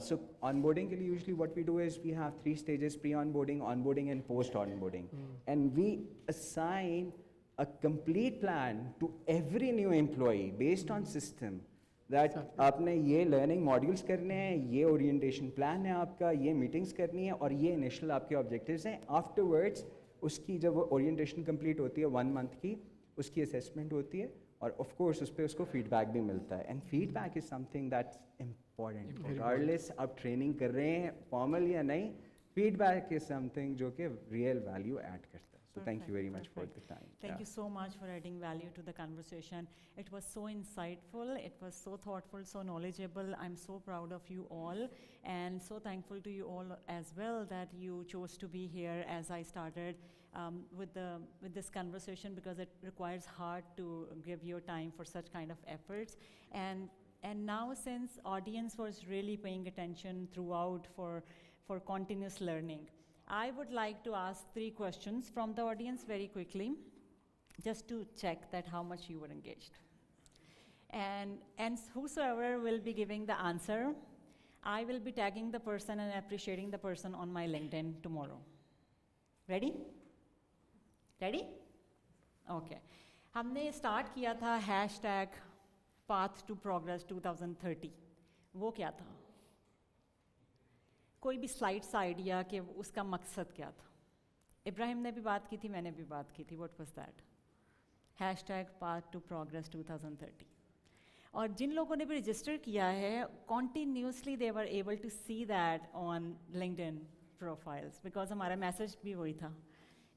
So onboarding के लिए usually what we do is we have 3 stages: pre-onboarding, onboarding, and post-onboarding. And we assign a complete plan to every new employee based on system. That आपने ये learning modules करने हैं, ये orientation plan है आपका, ये meetings करनी है और ये initial आपके objectives हैं. Afterwards उसकी जब वो orientation complete होती है 1 month की, उसकी assessment होती है और of course उस पे उसको feedback भी मिलता है. And feedback is something that's important. Regardless आप training कर रहे हैं formal या नहीं, feedback is something जो कि real value add करता है. So thank you very much for the Perfect. time. Thank Yeah. you so much for adding value to the conversation. It was so insightful, it was so thoughtful, so knowledgeable. I'm so proud of you all and so thankful to you all as well that you chose to be here as I started with this conversation, because it requires heart to give your time for such kind of efforts. And now, since audience was really paying attention throughout for continuous learning, I would like to ask 3 questions from the audience very quickly, just to check that how much you were engaged. And whosoever will be giving the answer, I will be tagging the person and appreciating the person on my LinkedIn tomorrow. Ready? Ready? Okay. हमने start किया था hashtag Path to Progress 2030. वो क्या था? कोई भी slides idea कि उसका मकसद क्या था? इब्राहिम ने भी बात की थी, मैंने भी बात की थी. What was that? Hashtag path to progress 2030. और जिन लोगों ने भी रजिस्टर किया है, continuously they were able to see that on LinkedIn profiles, because हमारा मैसेज भी वही था.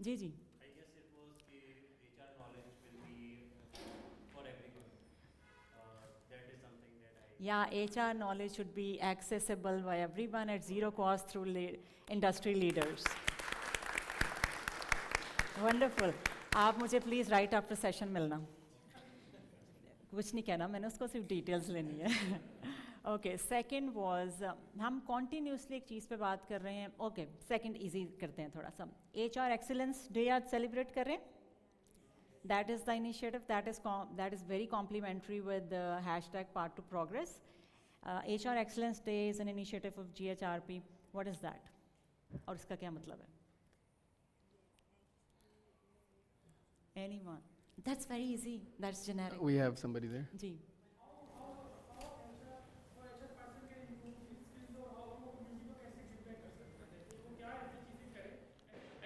जी जी. I guess it was the HR knowledge will be for everyone. That is something that I. Yeah, HR knowledge should be accessible by everyone at zero cost through industry leaders. Wonderful. आप मुझे please write after session मिलना. कुछ नहीं कहना, मैंने उसको सिर्फ details लेनी है. ओके, सेकंड वाज हम कॉन्टीन्यूसली एक चीज़ पे बात कर रहे हैं. ओके, सेकंड इजी करते हैं थोड़ा सा. HR एक्सीलेंस डे आज सेलिब्रेट कर रहे हैं. That is the initiative that is very complementary with the hashtag Path to Progress. HR Excellence Day is an initiative of GHRP. What is that? और इसका क्या मतलब है? Anyone? That's very easy. That's generic. We have somebody there. जी.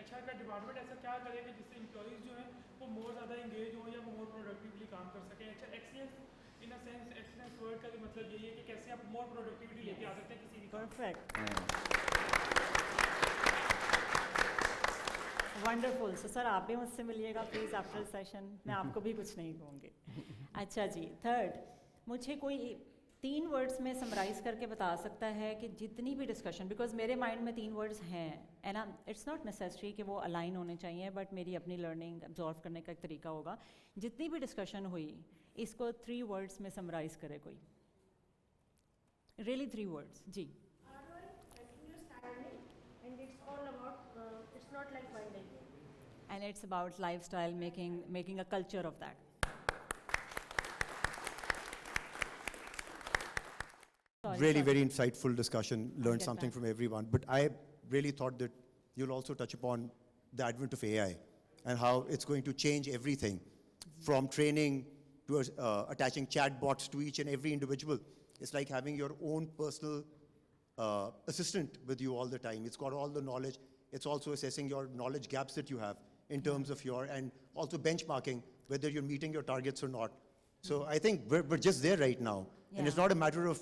HR का department ऐसा क्या करे कि जिससे एम्प्लॉइज जो हैं वो मोर ज़्यादा इंगेज हो या मोर प्रोडक्टिवली काम कर सकें. HR excellence in a sense, excellence word का भी मतलब यही है कि कैसे आप मोर प्रोडक्टिविटी लेके आ सकते हैं किसी भी काम में. Perfect. वंडरफुल. सो सर आप भी मुझसे मिलिएगा प्लीज़ आफ्टर सेशन. मैं आपको भी कुछ नहीं कहूँगी. अच्छा जी. थर्ड, मुझे कोई 3 वर्ड्स में समराइज़ करके बता सकता है कि जितनी भी डिस्कशन, बिकॉज मेरे माइंड में 3 वर्ड्स हैं एंड इट्स नॉट नेसेसरी कि वो अलाइन होने चाहिए, बट मेरी अपनी लर्निंग एब्जॉर्व करने का एक तरीका होगा. जितनी भी डिस्कशन हुई इसको 3 वर्ड्स में समराइज़ करे कोई. Really 3 words. जी. And it's all about, it's not like one day. And it's about lifestyle, making a culture of that. Sorry, Really sorry. very insightful discussion, learned get something that. from everyone. But I really thought that you'll also touch upon the advent of AI and how it's going to change everything from training to attaching chatbots to each and every individual. It's like having your own personal assistant with you all the time. It's got all the knowledge. It's also assessing your knowledge gaps that you have. in terms of and also benchmarking whether you're meeting your targets or not. So I think we're just there right now. And it's Yeah. not a matter of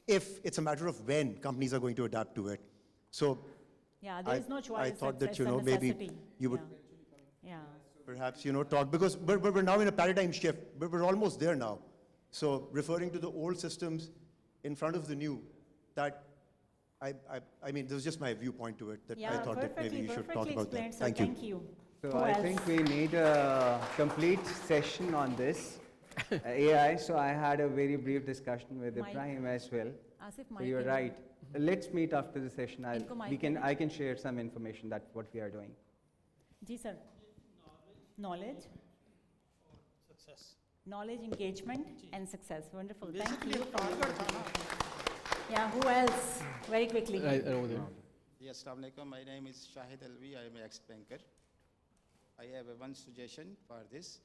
if, it's a matter of when companies are going to adapt to it. So Yeah, there is no choice. I thought that, it's you a know, maybe necessity. you would Yeah. perhaps, you know, talk, because we're now in a paradigm shift. We're almost there now. So referring to the old systems in front of the new, that, I mean, this is just my viewpoint to it, that I Yeah, thought that maybe you should talk perfectly about that. explained, sir. Thank you. Thank you. So Who I else? think we need a complete session on this AI. So I had a very brief discussion with Mike. Ibrahim as well. Asif, So mic you're in. right. Let's meet after the session. Inko mic in. I can share some information that what we are doing. Ji, sir. Knowledge. Knowledge, engagement, and success. Wonderful. Thank you. Yeah, who else? Very quickly. Right over there. Yes, Assalamu alaikum. My name is Shahid Alvi. I am an ex-banker. I have one suggestion for this.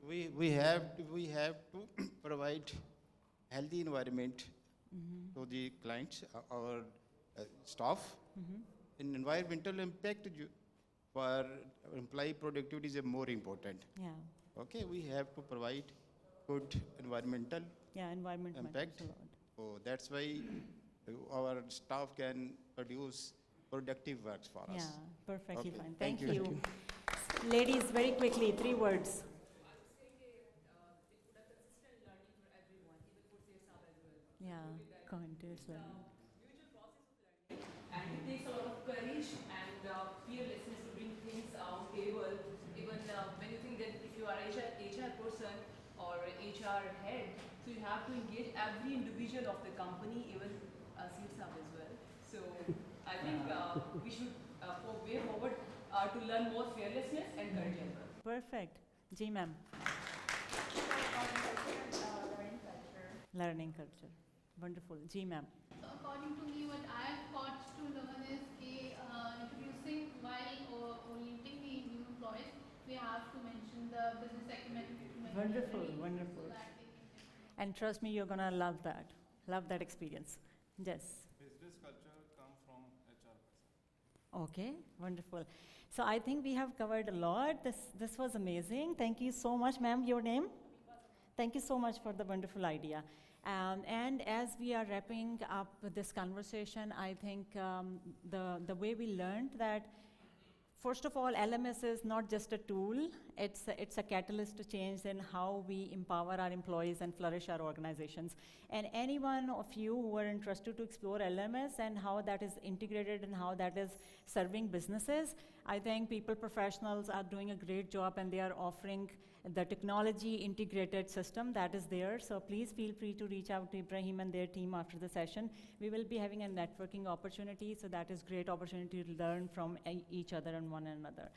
We have to provide healthy environment to the clients, our staff. In environmental impact for employee productivity is more important. Yeah. Okay, we have to provide good environmental Yeah, environment impact. matters a lot. So that's why our staff can produce productive works for Yeah, us. perfectly Okay, fine. thank Thank you. you. Ladies, very quickly, 3 words. Yeah, continuous learning. And it takes a lot of courage and fearlessness to bring things on table. Even when you think that if you are HR person or HR head, so you have to engage every individual of the company, even CSAB as well. So I think we should way forward to learn more fearlessness and courage as well. Perfect. Ji, ma'am. Learning culture. Wonderful. Ji, ma'am. So according to me, what I have got to learn is introducing while orienting the new employees, we have to mention the business acumen. Wonderful, wonderful. And trust me, you're going to love that. Love that experience. Yes. Business culture come from HR. Okay, wonderful. So I think we have covered a lot. This was amazing. Thank you so much, ma'am. Your name? Thank you so much for the wonderful idea. And as we are wrapping up this conversation, I think the way we learned that, first of all, LMS is not just a tool, it's a catalyst to change in how we empower our employees and flourish our organizations. And any one of you who are interested to explore LMS and how that is integrated and how that is serving businesses, I think People Professionals are doing a great job and they are offering the technology integrated system that is there. So please feel free to reach out to Ibrahim and their team after the session. We will be having a networking opportunity, so that is great opportunity to learn from each other and one another.